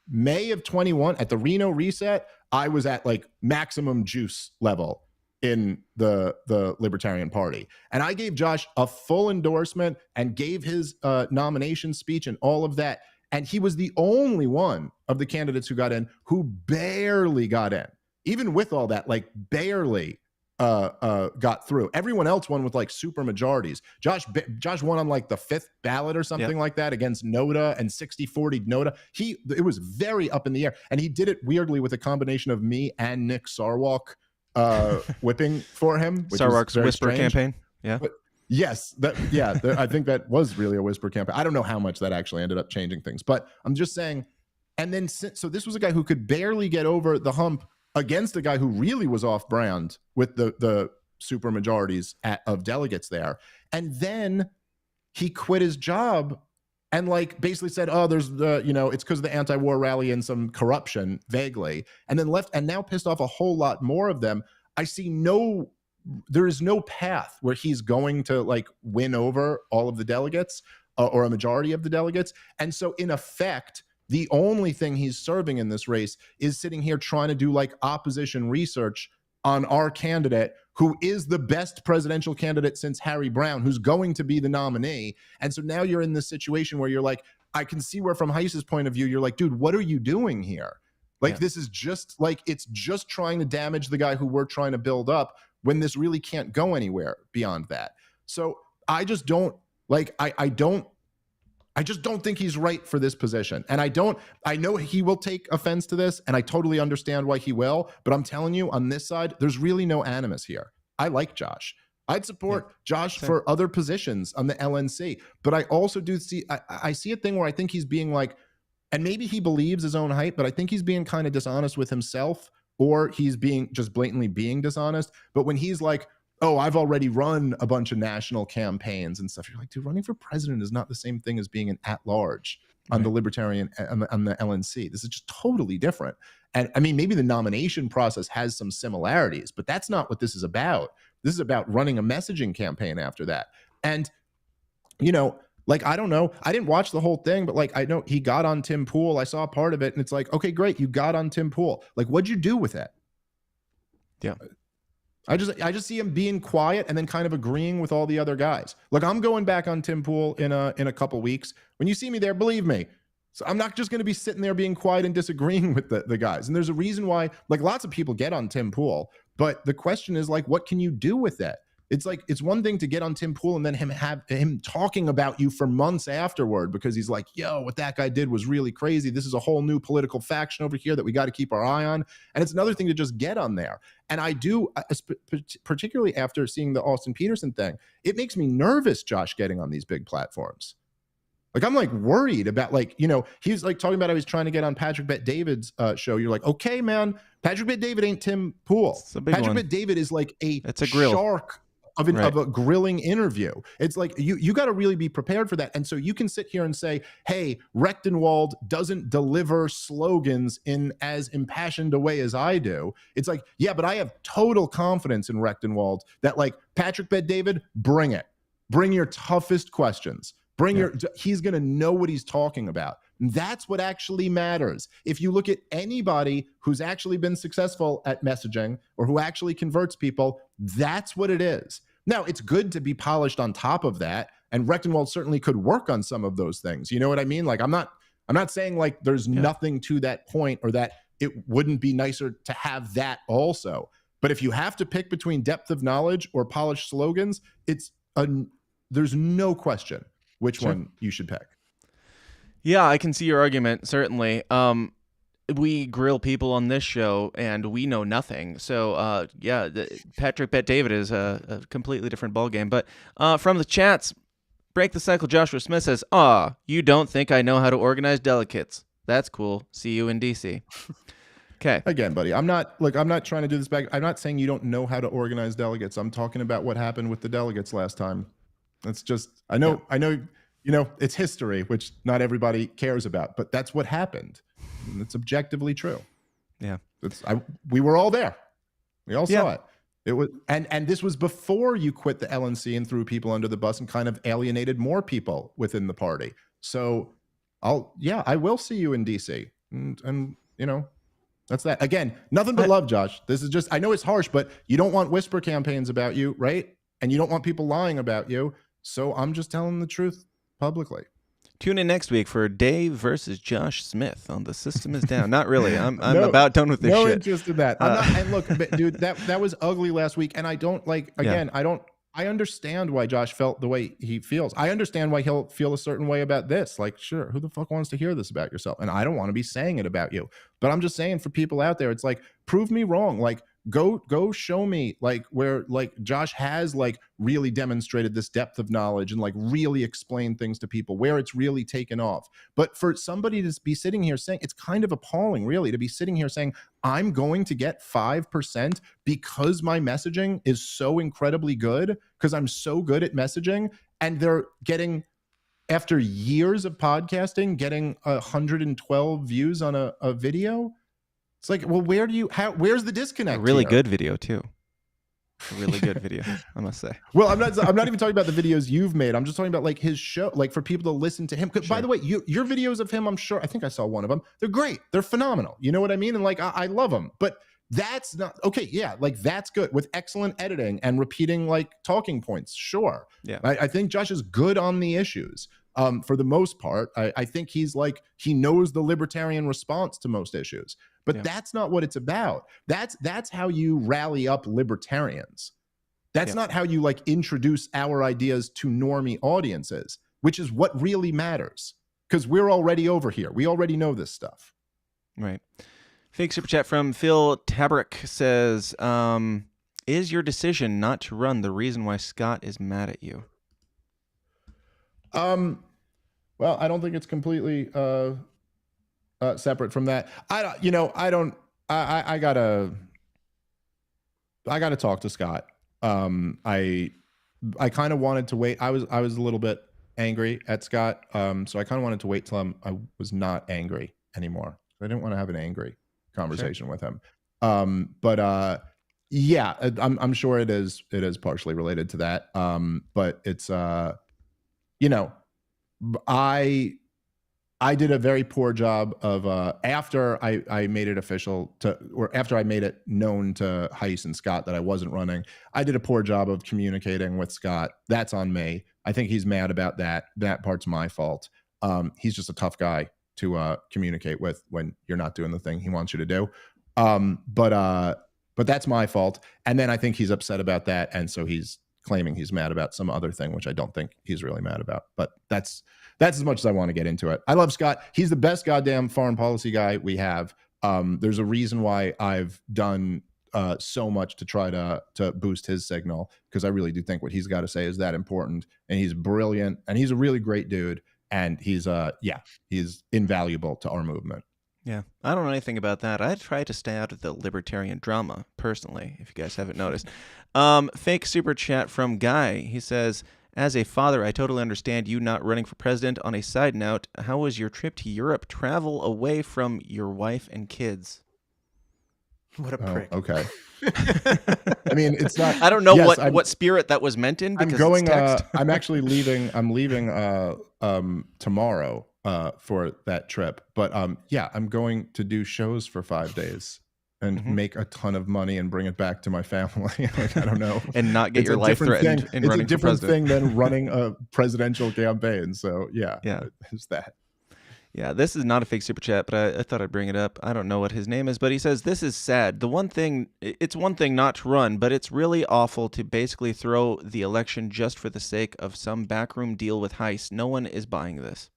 May of 21 at the Reno reset, I was at like maximum juice level in the Libertarian Party. And I gave Josh a full endorsement and gave his nomination speech and all of that. And he was the only one of the candidates who got in who barely got in. Even with all that, like barely got through. Everyone else won with like super majorities. Josh won on like the 5th ballot or something like that against Noda and 60-40 Noda. It was very up in the air. And he did it weirdly with a combination of me and Nick Sarwark whipping for him. Sarwark's whisper campaign. Yeah. But yes. I think that was really a whisper campaign. I don't know how much that actually ended up changing things, but I'm just saying. And then, so this was a guy who could barely get over the hump against a guy who really was off brand with the super majorities of delegates there. And then he quit his job and like basically said, oh, there's it's because of the anti-war rally and some corruption vaguely, and then left and now pissed off a whole lot more of them. I see there is no path where he's going to like win over all of the delegates or a majority of the delegates. And so in effect, the only thing he's serving in this race is sitting here trying to do like opposition research on our candidate, who is the best presidential candidate since Harry Brown, who's going to be the nominee. And so now you're in this situation where you're like, I can see where from Heiss's point of view, you're like, dude, what are you doing here? Like, this is just like, it's just trying to damage the guy who we're trying to build up when this really can't go anywhere beyond that. So I just don't like, I just don't think he's right for this position. And I know he will take offense to this, and I totally understand why he will, but I'm telling you, on this side, there's really no animus here. I like Josh. I'd support Josh for other positions on the LNC, but I also do see, I see a thing where I think he's being like, and maybe he believes his own hype, but I think he's being kind of dishonest with himself, or he's being just blatantly being dishonest. But when he's like, oh, I've already run a bunch of national campaigns and stuff, you're like, dude, running for president is not the same thing as being an at-large on the Libertarian, on the LNC. This is just totally different. And I mean, maybe the nomination process has some similarities, but that's not what this is about. This is about running a messaging campaign after that. And, you know, like, I don't know. I didn't watch the whole thing, but like, I know he got on Tim Pool. I saw a part of it and it's like, okay, great. You got on Tim Pool. Like, what'd you do with it? Yeah. I just see him being quiet and then kind of agreeing with all the other guys. Like, I'm going back on Tim Pool in a couple weeks. When you see me there, believe me. So I'm not just going to be sitting there being quiet and disagreeing with the guys. And there's a reason why, like, lots of people get on Tim Pool, but the question is, like, what can you do with that? It's like, it's one thing to get on Tim Pool and then have him talking about you for months afterward because he's like, yo, what that guy did was really crazy. This is a whole new political faction over here that we got to keep our eye on. And it's another thing to just get on there. And I do, particularly after seeing the Austin Peterson thing, it makes me nervous, Josh, getting on these big platforms. Like, I'm like worried about, like, you know, he's like talking about how he's trying to get on Patrick Bet-David's show. You're like, okay, man, Patrick Bet-David ain't Tim Pool. Patrick Bet-David is like a shark of a grilling interview. It's like, you got to really be prepared for that. And so you can sit here and say, hey, Rectendwald doesn't deliver slogans in as impassioned a way as I do. It's like, yeah, but I have total confidence in Rectendwald that, like, Patrick Bet-David, bring it. Bring your toughest questions. He's going to know what he's talking about. That's what actually matters. If you look at anybody who's actually been successful at messaging or who actually converts people, that's what it is. Now, it's good to be polished on top of that. And Rectenwald certainly could work on some of those things. You know what I mean? Like, I'm not saying like there's nothing to that point or that it wouldn't be nicer to have that also. But if you have to pick between depth of knowledge or polished slogans, there's no question which one you should pick. Yeah, I can see your argument, certainly. We grill people on this show, and we know nothing. So, Patrick Bet-David is a completely different ballgame. But from the chats, Break the Cycle Joshua Smith says, you don't think I know how to organize delegates. That's cool. See you in D.C. Okay. Again, buddy, I'm not trying to do this back. I'm not saying you don't know how to organize delegates. I'm talking about what happened with the delegates last time. That's just, I know, you know, it's history, which not everybody cares about, but that's what happened. And it's objectively true. Yeah. We were all there. We all saw it. It was, and this was before you quit the LNC and threw people under the bus and kind of alienated more people within the party. So I will see you in DC. And you know, that's that. Again, nothing but love, Josh. This is just, I know it's harsh, but you don't want whisper campaigns about you, right? And you don't want people lying about you. So I'm just telling the truth publicly. Tune in next week for Dave versus Josh Smith on The System Is Down. Not really. I'm about done with this shit. No interest in that. I'm not, and look, dude, that was ugly last week. And I don't like, again, I understand why Josh felt the way he feels. I understand why he'll feel a certain way about this. Like, sure, who the fuck wants to hear this about yourself? And I don't want to be saying it about you. But I'm just saying, for people out there, it's like, prove me wrong. Like, go show me like where like Josh has like really demonstrated this depth of knowledge and like really explained things to people where it's really taken off. But for somebody to be sitting here saying, it's kind of appalling really to be sitting here saying, I'm going to get 5% because my messaging is so incredibly good, because I'm so good at messaging, and they're getting, after years of podcasting, getting 112 views on a video. It's like, well, where's the disconnect? A really good video too. A really good video, I must say. Well, I'm not even talking about the videos you've made. I'm just talking about like his show, like for people to listen to him. Sure. By the way, your videos of him, I'm sure, I think I saw one of them. They're great. They're phenomenal. You know what I mean? And like, I love them, but that's not okay. Yeah. Like that's good with excellent editing and repeating like talking points. Sure. Yeah. I think Josh is good on the issues. For the most part, I think he's like, he knows the libertarian response to most issues, but that's not what it's about. That's how you rally up libertarians. That's not how you like introduce our ideas to normie audiences, which is what really matters, because we're already over here. We already know this stuff. Right. Fake super chat from Phil Tabrick says, Is your decision not to run the reason why Scott is mad at you? Well, I don't think it's completely separate from that. I gotta talk to Scott. I kind of wanted to wait. I was a little bit angry at Scott, so I kind of wanted to wait till I was not angry anymore. I didn't want to have an angry conversation with him. Yeah, I'm sure it is partially related to that. But it's I did a very poor job of after I made it official or after I made it known to Heiss and Scott that I wasn't running. I did a poor job of communicating with Scott. That's on me. I think he's mad about that. That part's my fault. He's just a tough guy to communicate with when you're not doing the thing he wants you to do. But that's my fault. And then I think he's upset about that, and so he's claiming he's mad about some other thing, which I don't think he's really mad about. But that's as much as I want to get into it. I love Scott. He's the best goddamn foreign policy guy we have. There's a reason why I've done so much to try to boost his signal, because I really do think what he's got to say is that important. And he's brilliant, and he's a really great dude. And he's invaluable to our movement. Yeah, I don't know anything about that. I try to stay out of the libertarian drama, personally, if you guys haven't noticed. Fake super chat from Guy. He says, as a father, I totally understand you not running for president. On a side note, how was your trip to Europe? Travel away from your wife and kids. What a prick. Okay. I mean, it's not. I don't know what spirit that was meant in. Because I'm going. It's text. I'm actually leaving. I'm leaving tomorrow for that trip. But yeah, I'm going to do shows for 5 days and make a ton of money and bring it back to my family. Like, I don't know, and not get your life threatened in running for president. It's a different thing than running a presidential campaign. So yeah, it's that. Yeah, this is not a fake super chat, but I thought I'd bring it up. I don't know what his name is, but he says, this is sad. It's one thing not to run, but it's really awful to basically throw the election just for the sake of some backroom deal with Heiss. No one is buying this.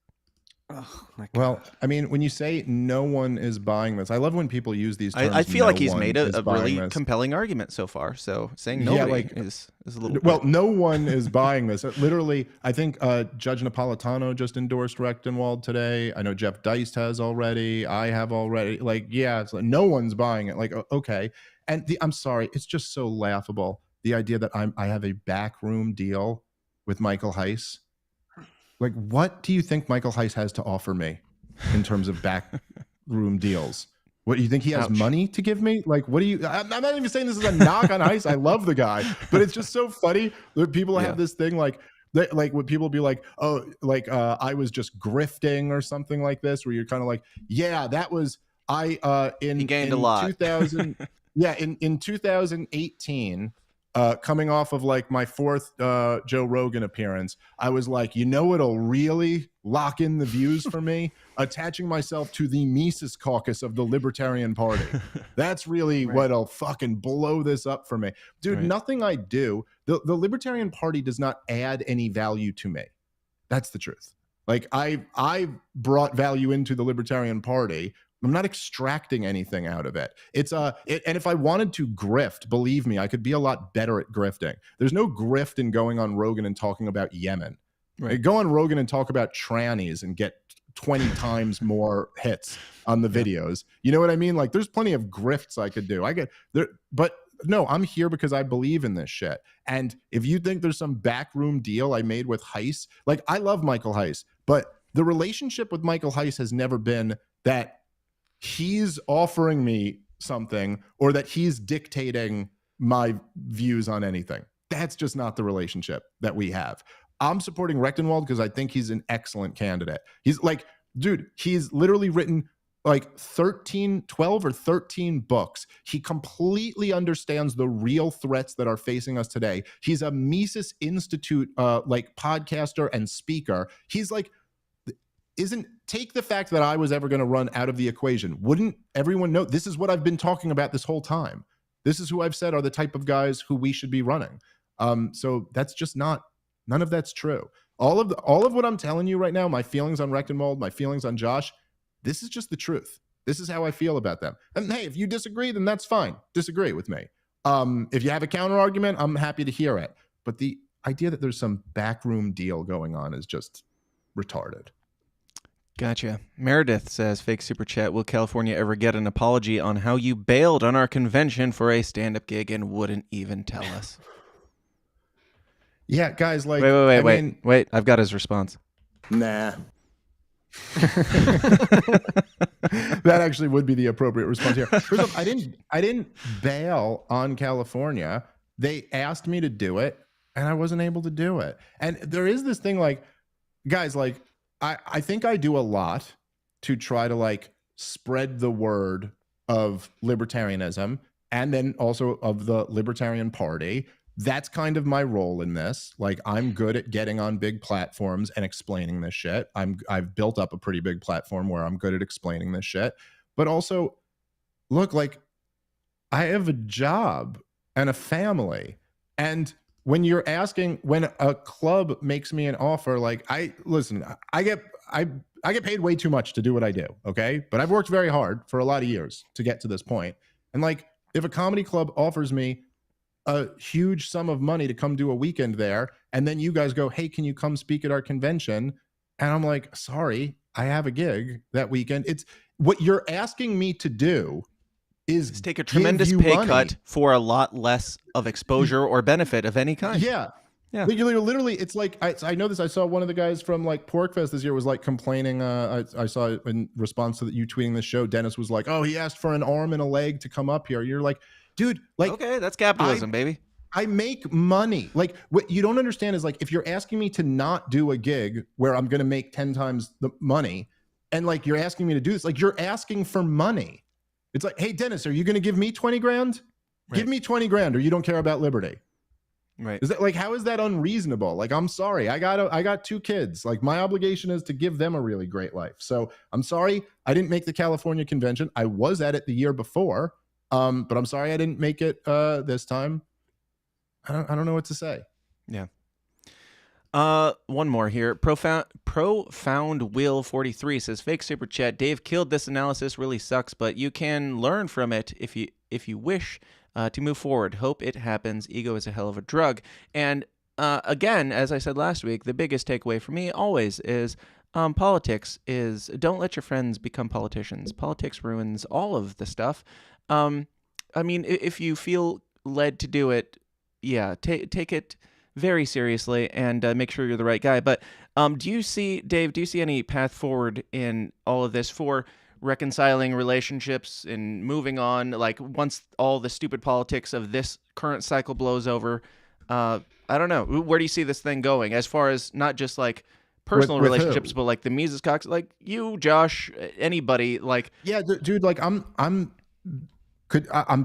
Oh, my God. Well, I mean, when you say no one is buying this, I love when people use these terms. I feel like he's made a really compelling argument so far. So saying nobody is a little... Well, no one is buying this. Literally, I think Judge Napolitano just endorsed Rectendwald today. I know Jeff Deist has already. I have already. Like, yeah, it's like no one's buying it. Like, okay. And I'm sorry, it's just so laughable. The idea that I have a backroom deal with Michael Heiss. Like, what do you think Michael Heiss has to offer me in terms of backroom deals? What do you think he has money to give me? Like, what do you? I'm not even saying this is a knock on Heiss. I love the guy, but it's just so funny that people have this thing like when people be like, oh, like I was just grifting or something like this, where you're kind of like, yeah, that was he gained a lot. 2000, yeah, in 2018. Coming off of like my fourth Joe Rogan appearance, I was like, you know what'll really lock in the views for me? Attaching myself to the Mises caucus of the Libertarian Party. That's really what'll fucking blow this up for me. Dude, nothing I do, the Libertarian Party does not add any value to me. That's the truth. Like I brought value into the Libertarian Party. I'm not extracting anything out of it. And if I wanted to grift, believe me, I could be a lot better at grifting. There's no grift in going on Rogan and talking about Yemen. Right. Go on Rogan and talk about trannies and get 20 times more hits on the videos. You know what I mean? Like, there's plenty of grifts I could do. But no, I'm here because I believe in this shit. And if you think there's some backroom deal I made with Heiss, like, I love Michael Heiss, but the relationship with Michael Heiss has never been that he's offering me something or that he's dictating my views on anything. That's just not the relationship that we have. I'm supporting Rectendwald because I think he's an excellent candidate. He's like, dude, he's literally written like 12 or 13 books. He completely understands the real threats that are facing us today. He's a Mises Institute like podcaster and speaker. He's like, take the fact that I was ever going to run out of the equation. Wouldn't everyone know? This is what I've been talking about this whole time. This is who I've said are the type of guys who we should be running. So that's just none of that's true. All of what I'm telling you right now, my feelings on Rectenwald, my feelings on Josh, this is just the truth. This is how I feel about them. And hey, if you disagree, then that's fine. Disagree with me. If you have a counter argument, I'm happy to hear it. But the idea that there's some backroom deal going on is just retarded. Gotcha. Meredith says, fake super chat, will California ever get an apology on how you bailed on our convention for a stand-up gig and wouldn't even tell us? Yeah, guys, like... Wait. I've got his response. Nah. That actually would be the appropriate response here. First off, I didn't bail on California. They asked me to do it, and I wasn't able to do it. And there is this thing like, guys, like, I think I do a lot to try to like spread the word of libertarianism and then also of the Libertarian Party. That's kind of my role in this. Like, I'm good at getting on big platforms and explaining this shit. I've built up a pretty big platform where I'm good at explaining this shit. But also, look, like, I have a job and a family. And when you're asking, when a club makes me an offer, like, I get paid way too much to do what I do, okay? But I've worked very hard for a lot of years to get to this point. And like, if a comedy club offers me a huge sum of money to come do a weekend there, and then you guys go, hey, can you come speak at our convention? And I'm like, sorry, I have a gig that weekend. It's what you're asking me to do is just take a tremendous pay cut for a lot less of exposure or benefit of any kind. Yeah. Literally, it's like, I know this. I saw one of the guys from like Porkfest this year was like complaining. I saw in response to you tweeting this show, Dennis was like, oh, he asked for an arm and a leg to come up here. You're like, dude, like, okay, that's capitalism, baby. I make money. Like, what you don't understand is, like, if you're asking me to not do a gig where I'm going to make 10 times the money, and like, you're asking me to do this, like, you're asking for money. It's like, hey, Dennis, are you going to give me 20 grand? Right. Give me 20 grand, or you don't care about liberty. Right. Is that like, how is that unreasonable? Like, I'm sorry. I got 2 kids. Like, my obligation is to give them a really great life. So I'm sorry I didn't make the California convention. I was at it the year before. But I'm sorry I didn't make it this time. I don't know what to say. Yeah. One more here. Profound Will 43 says, fake super chat. Dave killed this analysis. Really sucks, but you can learn from it if you wish to move forward. Hope it happens. Ego is a hell of a drug. And again, as I said last week, the biggest takeaway for me always is politics is don't let your friends become politicians. Politics ruins all of the stuff. I mean, if you feel led to do it, yeah, take it very seriously and make sure you're the right guy. But do you see, Dave, any path forward in all of this for reconciling relationships and moving on? Like, once all the stupid politics of this current cycle blows over, I don't know. Where do you see this thing going as far as not just like personal relationships, but like the Mises Cox, like you, Josh, anybody, like, yeah, dude, like I'm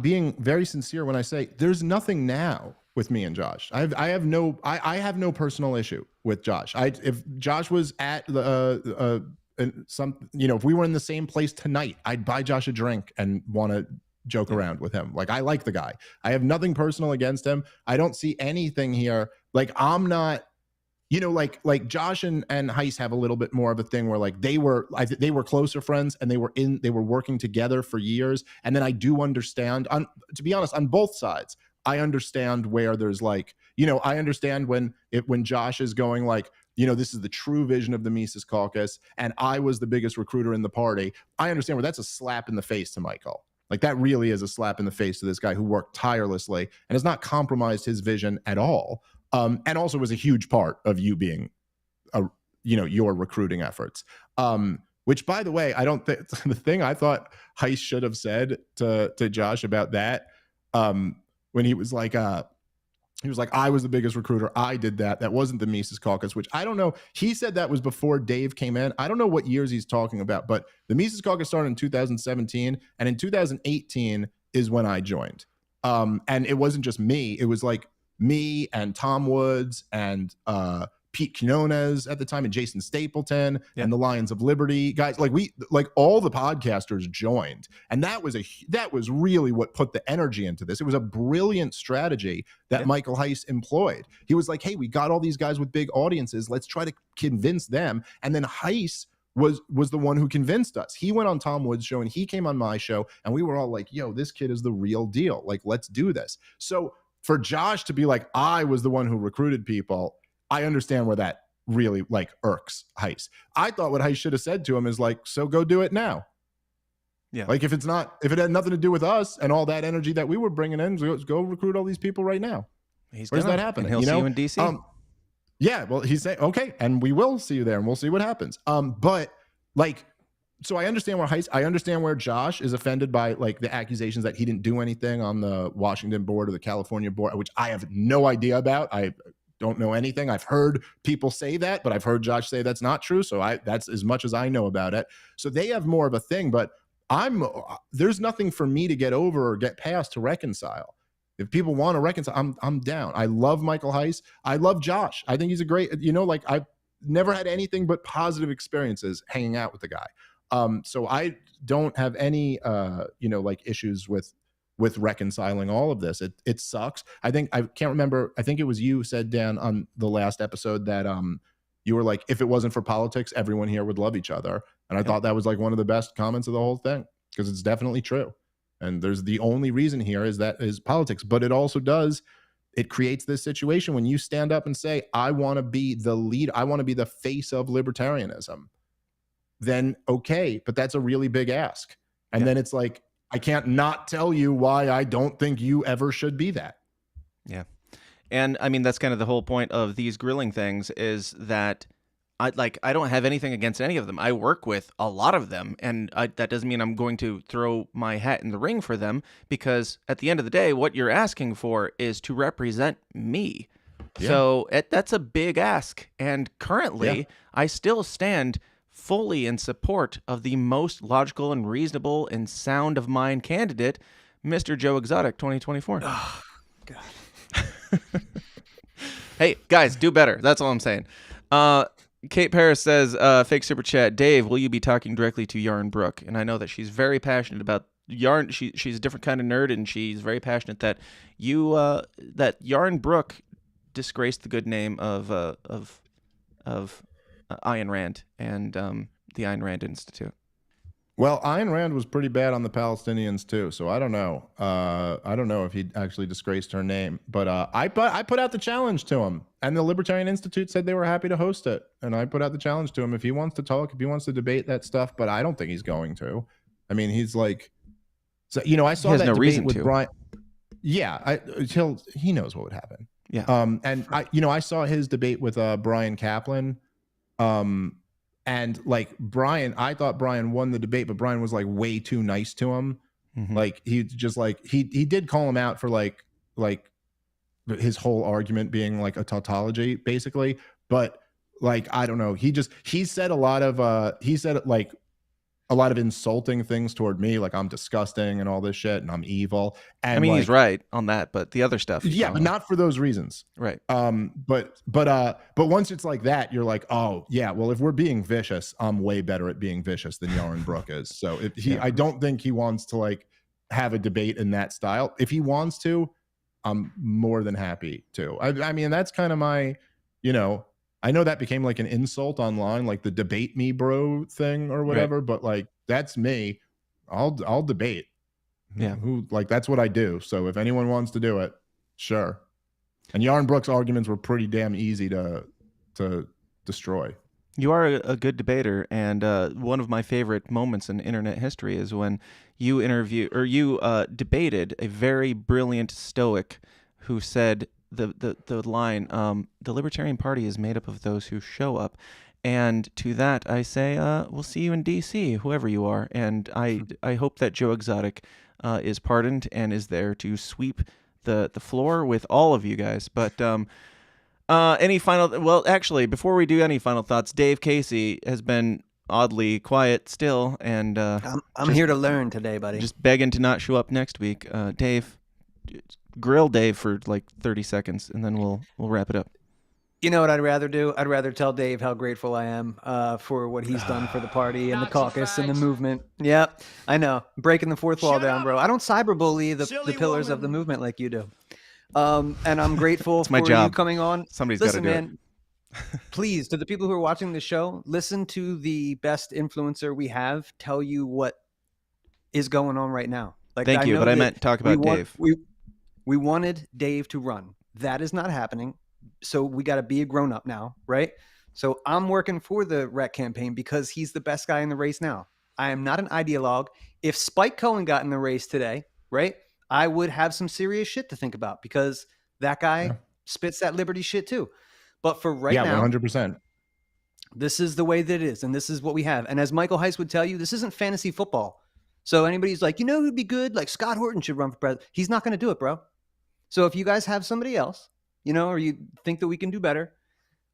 being very sincere when I say there's nothing now with me and Josh. I have no personal issue with Josh. If Josh was at the if we were in the same place tonight, I'd buy Josh a drink and want to joke around with him. Like, I like the guy. I have nothing personal against him. I don't see anything here. Like, I'm not, like Josh and Heiss have a little bit more of a thing where like they were closer friends and they were working together for years. And then I do understand, to be honest, on both sides, I understand where there's like, I understand when Josh is going like, this is the true vision of the Mises Caucus, and I was the biggest recruiter in the party. I understand where that's a slap in the face to Michael. Like, that really is a slap in the face to this guy who worked tirelessly and has not compromised his vision at all. And also was a huge part of you being, your recruiting efforts. Which, by the way, I don't think the thing I thought Heiss should have said to Josh about that, when he was like, I was the biggest recruiter. I did that. That wasn't the Mises Caucus, which I don't know. He said that was before Dave came in. I don't know what years he's talking about, but the Mises Caucus started in 2017, and in 2018 is when I joined. And it wasn't just me. It was like me and Tom Woods and Pete Quinones at the time and Jason Stapleton and the Lions of Liberty guys. Like all the podcasters joined, and that was really what put the energy into this. It was a brilliant strategy that Michael Heiss employed. He was like, hey, we got all these guys with big audiences. Let's try to convince them. And then Heiss was the one who convinced us. He went on Tom Woods' show and he came on my show, and we were all like, yo, this kid is the real deal. Like, let's do this. So for Josh to be like, I was the one who recruited people, I understand where that really like irks Heiss. I thought what Heiss should have said to him is like, so go do it now. Yeah. Like if it had nothing to do with us and all that energy that we were bringing in, go recruit all these people right now. Where's that happening? And he'll see you in DC. Yeah, well, he's saying, okay, and we will see you there and we'll see what happens. But like, so I understand where Josh is offended by like the accusations that he didn't do anything on the Washington board or the California board, which I have no idea about. I don't know anything. I've heard people say that, but I've heard Josh say that's not true. So that's as much as I know about it. So they have more of a thing, but there's nothing for me to get over or get past to reconcile. If people want to reconcile, I'm down. I love Michael Heiss. I love Josh. I think he's a great, like I've never had anything but positive experiences hanging out with the guy. So I don't have any, like issues with reconciling all of this. It sucks. I can't remember. I think it was you who said, Dan, on the last episode that you were like, if it wasn't for politics, everyone here would love each other. And I thought that was like one of the best comments of the whole thing, because it's definitely true. And there's the only reason here is politics, but it also it creates this situation when you stand up and say, I want to be the lead. I want to be the face of libertarianism. Then, okay, but that's a really big ask. And then it's like, I can't not tell you why I don't think you ever should be that. Yeah. And I mean, that's kind of the whole point of these grilling things, is that I don't have anything against any of them. I work with a lot of them, and that doesn't mean I'm going to throw my hat in the ring for them, because at the end of the day, what you're asking for is to represent me. Yeah. So that's a big ask. And currently, I still stand fully in support of the most logical and reasonable and sound of mind candidate, Mr. Joe Exotic 2024. Oh, God. Hey, guys, do better. That's all I'm saying. Kate Paris says, fake super chat, Dave, will you be talking directly to Yarn Brooke? And I know that she's very passionate about Yarn. She's a different kind of nerd, and she's very passionate that that Yarn Brooke disgraced the good name of Ayn Rand and the Ayn Rand Institute. Well, Ayn Rand was pretty bad on the Palestinians too, so I don't know. I don't know if he actually disgraced her name, but I put out the challenge to him, and the Libertarian Institute said they were happy to host it, and I put out the challenge to him if he wants to talk, if he wants to debate that stuff, but I don't think he's going to. I mean, he's like, so I saw that debate with Brian. Yeah, he knows what would happen. Yeah. And I saw his debate with Brian Kaplan. And like Brian, I thought Brian won the debate, but Brian was like way too nice to him. Mm-hmm. Like he just like he did call him out for like his whole argument being like a tautology, basically. But like I don't know, he said a lot of insulting things toward me, like I'm disgusting and all this shit, and I'm evil. And I mean, he's right on that, but the other stuff, but not for those reasons, right? But once it's like that, you're like, oh yeah, well, if we're being vicious, I'm way better at being vicious than Yarn Brooke is. So I don't think he wants to like have a debate in that style. If he wants to, I'm more than happy to. I mean, that's kind of my, I know that became like an insult online, like the debate me bro thing or whatever, right. But like, that's me. I'll debate. Yeah. That's what I do. So if anyone wants to do it, sure. And Yarn Brooke's arguments were pretty damn easy to destroy. You are a good debater, and one of my favorite moments in internet history is when you debated a very brilliant Stoic who said the line, the Libertarian Party is made up of those who show up. And to that, I say, we'll see you in D.C., whoever you are. And I hope that Joe Exotic is pardoned and is there to sweep the floor with all of you guys. But any final... Well, actually, before we do any final thoughts, Dave Casey has been oddly quiet still. And I'm here to learn today, buddy. Just begging to not show up next week. Dave... Grill Dave for like 30 seconds, and then we'll wrap it up. You know what I'd rather do? I'd rather tell Dave how grateful I am for what he's done for the party and the caucus and the movement. Yeah, I know. Breaking the fourth wall down, bro. I don't cyberbully the pillars of the movement like you do. And I'm grateful for you coming on. Somebody's got to do it. please, to the people who are watching the show, listen to the best influencer we have tell you what is going on right now. Like, Thank you, but I meant talk about Dave. We wanted Dave to run. That is not happening. So we got to be a grown up now, right? So I'm working for the Rec campaign because he's the best guy in the race now. I am not an ideologue. If Spike Cohen got in the race today, right, I would have some serious shit to think about because that guy spits that liberty shit too. But for right now, 100%. This is the way that it is, and this is what we have. And as Michael Heiss would tell you, this isn't fantasy football. So anybody's like, who'd be good? Like Scott Horton should run for president. He's not going to do it, bro. So if you guys have somebody else, or you think that we can do better,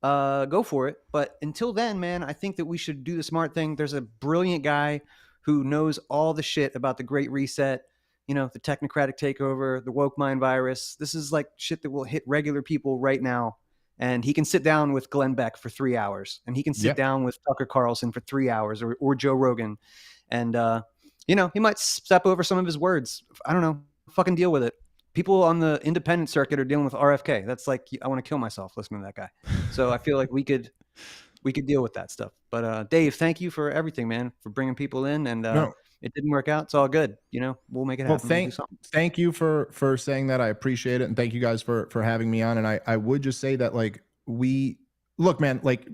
go for it. But until then, man, I think that we should do the smart thing. There's a brilliant guy who knows all the shit about the Great Reset, the technocratic takeover, the woke mind virus. This is like shit that will hit regular people right now. And he can sit down with Glenn Beck for 3 hours, and he can sit down with Tucker Carlson for 3 hours, or Joe Rogan. And, he might step over some of his words. I don't know. Fucking deal with it. People on the independent circuit are dealing with RFK. That's like, I want to kill myself listening to that guy. So I feel like we could deal with that stuff. But Dave, thank you for everything, man, for bringing people in. And it didn't work out. It's all good. We'll make it happen. Well, thank you for saying that. I appreciate it. And thank you guys for having me on. And I would just say that, like, look, man, like,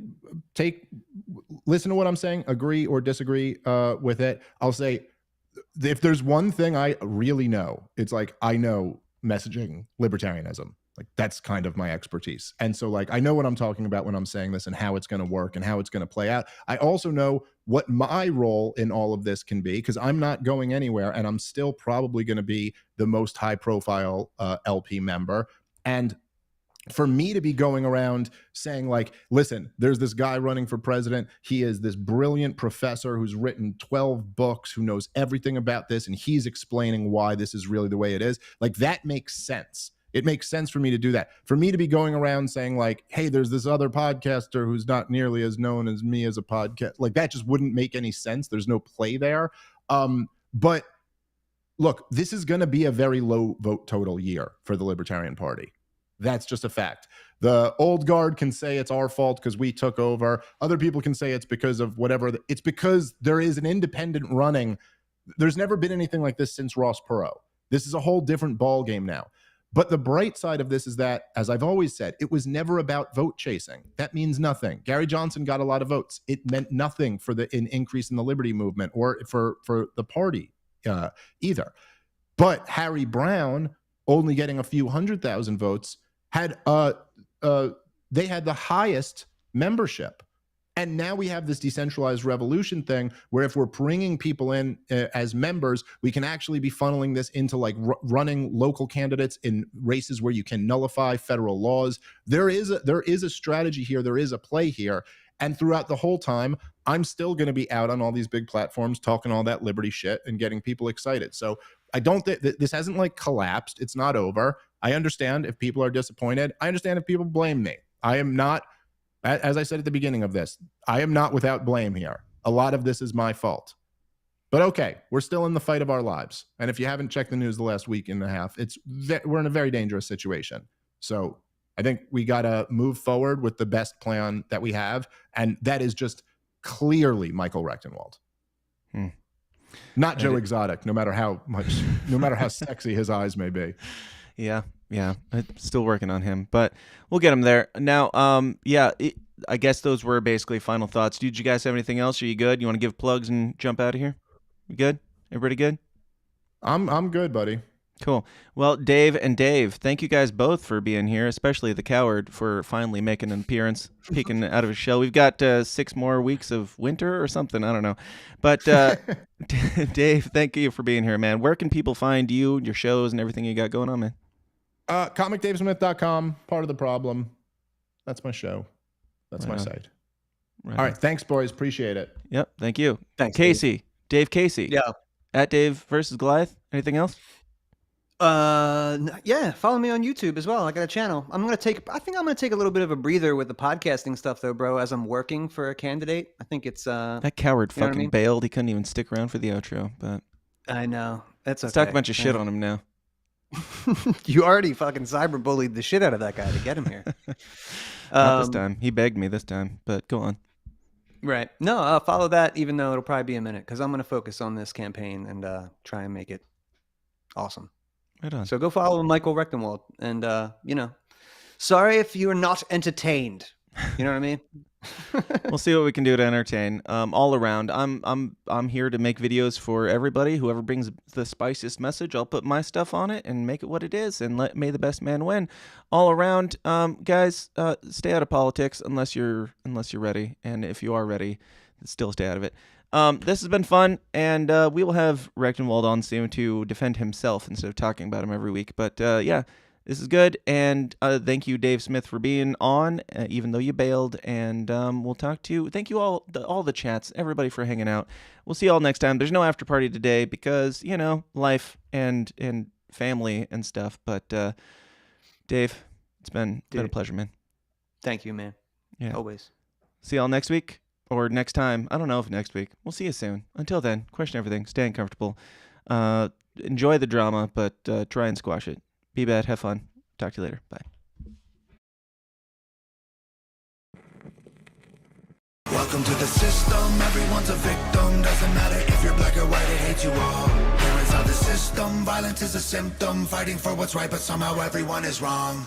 listen to what I'm saying, agree or disagree with it. I'll say, if there's one thing I really know, it's like, I know messaging libertarianism. Like, that's kind of my expertise. And so, like, I know what I'm talking about when I'm saying this and how it's going to work and how it's going to play out. I also know what my role in all of this can be, because I'm not going anywhere, and I'm still probably going to be the most high profile LP member. And for me to be going around saying, like, listen, there's this guy running for president. He is this brilliant professor who's written 12 books, who knows everything about this, and he's explaining why this is really the way it is. Like, that makes sense. It makes sense for me to do that. For me to be going around saying, like, hey, there's this other podcaster who's not nearly as known as me as a podcast, like, that just wouldn't make any sense. There's no play there. But look, this is going to be a very low vote total year for the Libertarian Party. That's just a fact. The old guard can say it's our fault because we took over. Other people can say it's because of whatever. It's because there is an independent running. There's never been anything like this since Ross Perot. This is a whole different ball game now. But the bright side of this is that, as I've always said, it was never about vote chasing. That means nothing. Gary Johnson got a lot of votes. It meant nothing for an increase in the liberty movement or for the party either. But Harry Brown, only getting a few 100,000 votes, had they had the highest membership. And now we have this decentralized revolution thing where if we're bringing people in as members, we can actually be funneling this into, like, running local candidates in races where you can nullify federal laws. There is a strategy here. There is a play here. And throughout the whole time, I'm still going to be out on all these big platforms talking all that liberty shit and getting people excited. So I don't think this hasn't, like, collapsed. It's not over. I understand if people are disappointed. I understand if people blame me. I am not, as I said at the beginning of this, I am not without blame here. A lot of this is my fault. But okay, we're still in the fight of our lives. And if you haven't checked the news the last week and a half, we're in a very dangerous situation. So I think we got to move forward with the best plan that we have. And that is just clearly Michael Rectenwald. Not Joe Exotic, no matter how sexy his eyes may be. Yeah. I'm still working on him, but we'll get him there. Now, I guess those were basically final thoughts. Did you guys have anything else? Are you good? You want to give plugs and jump out of here? You good? Everybody good? I'm good, buddy. Cool. Well, Dave, thank you guys both for being here, especially the coward for finally making an appearance, peeking out of his shell. We've got 6 more weeks of winter or something. I don't know. But Dave, thank you for being here, man. Where can people find you, your shows, and everything you got going on, man? ComicDaveSmith.com, part of the problem. That's my show. That's my site. All right. Thanks, boys. Appreciate it. Yep. Thank you. Thanks, Casey. Dave Casey. Yeah. At Dave versus Goliath. Anything else? Yeah. Follow me on YouTube as well. I got a channel. I think I'm going to take a little bit of a breather with the podcasting stuff though, bro, as I'm working for a candidate. I think it's, that coward fucking bailed. He couldn't even stick around for the outro, but I know. That's okay. Let's talk a bunch of shit on him now. You already fucking cyberbullied the shit out of that guy to get him here. Not this time. He begged me this time, but go on. Right. No, I'll follow that, even though it'll probably be a minute, because I'm going to focus on this campaign and try and make it awesome. Right on. So go follow Michael Rectenwald. And, sorry if you're not entertained. You know what I mean? We'll see what we can do to entertain. All around, I'm here to make videos for everybody. Whoever brings the spiciest message, I'll put my stuff on it and make it what it is, and may the best man win. All around, guys, stay out of politics unless you're ready, and if you are ready, still stay out of it. This has been fun, and we will have Rectendwald on soon to defend himself instead of talking about him every week. But yeah. This is good, and thank you, Dave Smith, for being on, even though you bailed, and we'll talk to you. Thank you all the chats, everybody for hanging out. We'll see you all next time. There's no after party today because, life and family and stuff, but Dave, it's been a pleasure, man. Thank you, man. Yeah. Always. See y'all next week, or next time. I don't know if next week. We'll see you soon. Until then, question everything, stay uncomfortable, enjoy the drama, but try and squash it. Be bad. Have fun. Talk to you later. Bye. Welcome to the system. Everyone's a victim. Doesn't matter if you're black or white, it hates you all. Here inside the system, violence is a symptom. Fighting for what's right, but somehow everyone is wrong.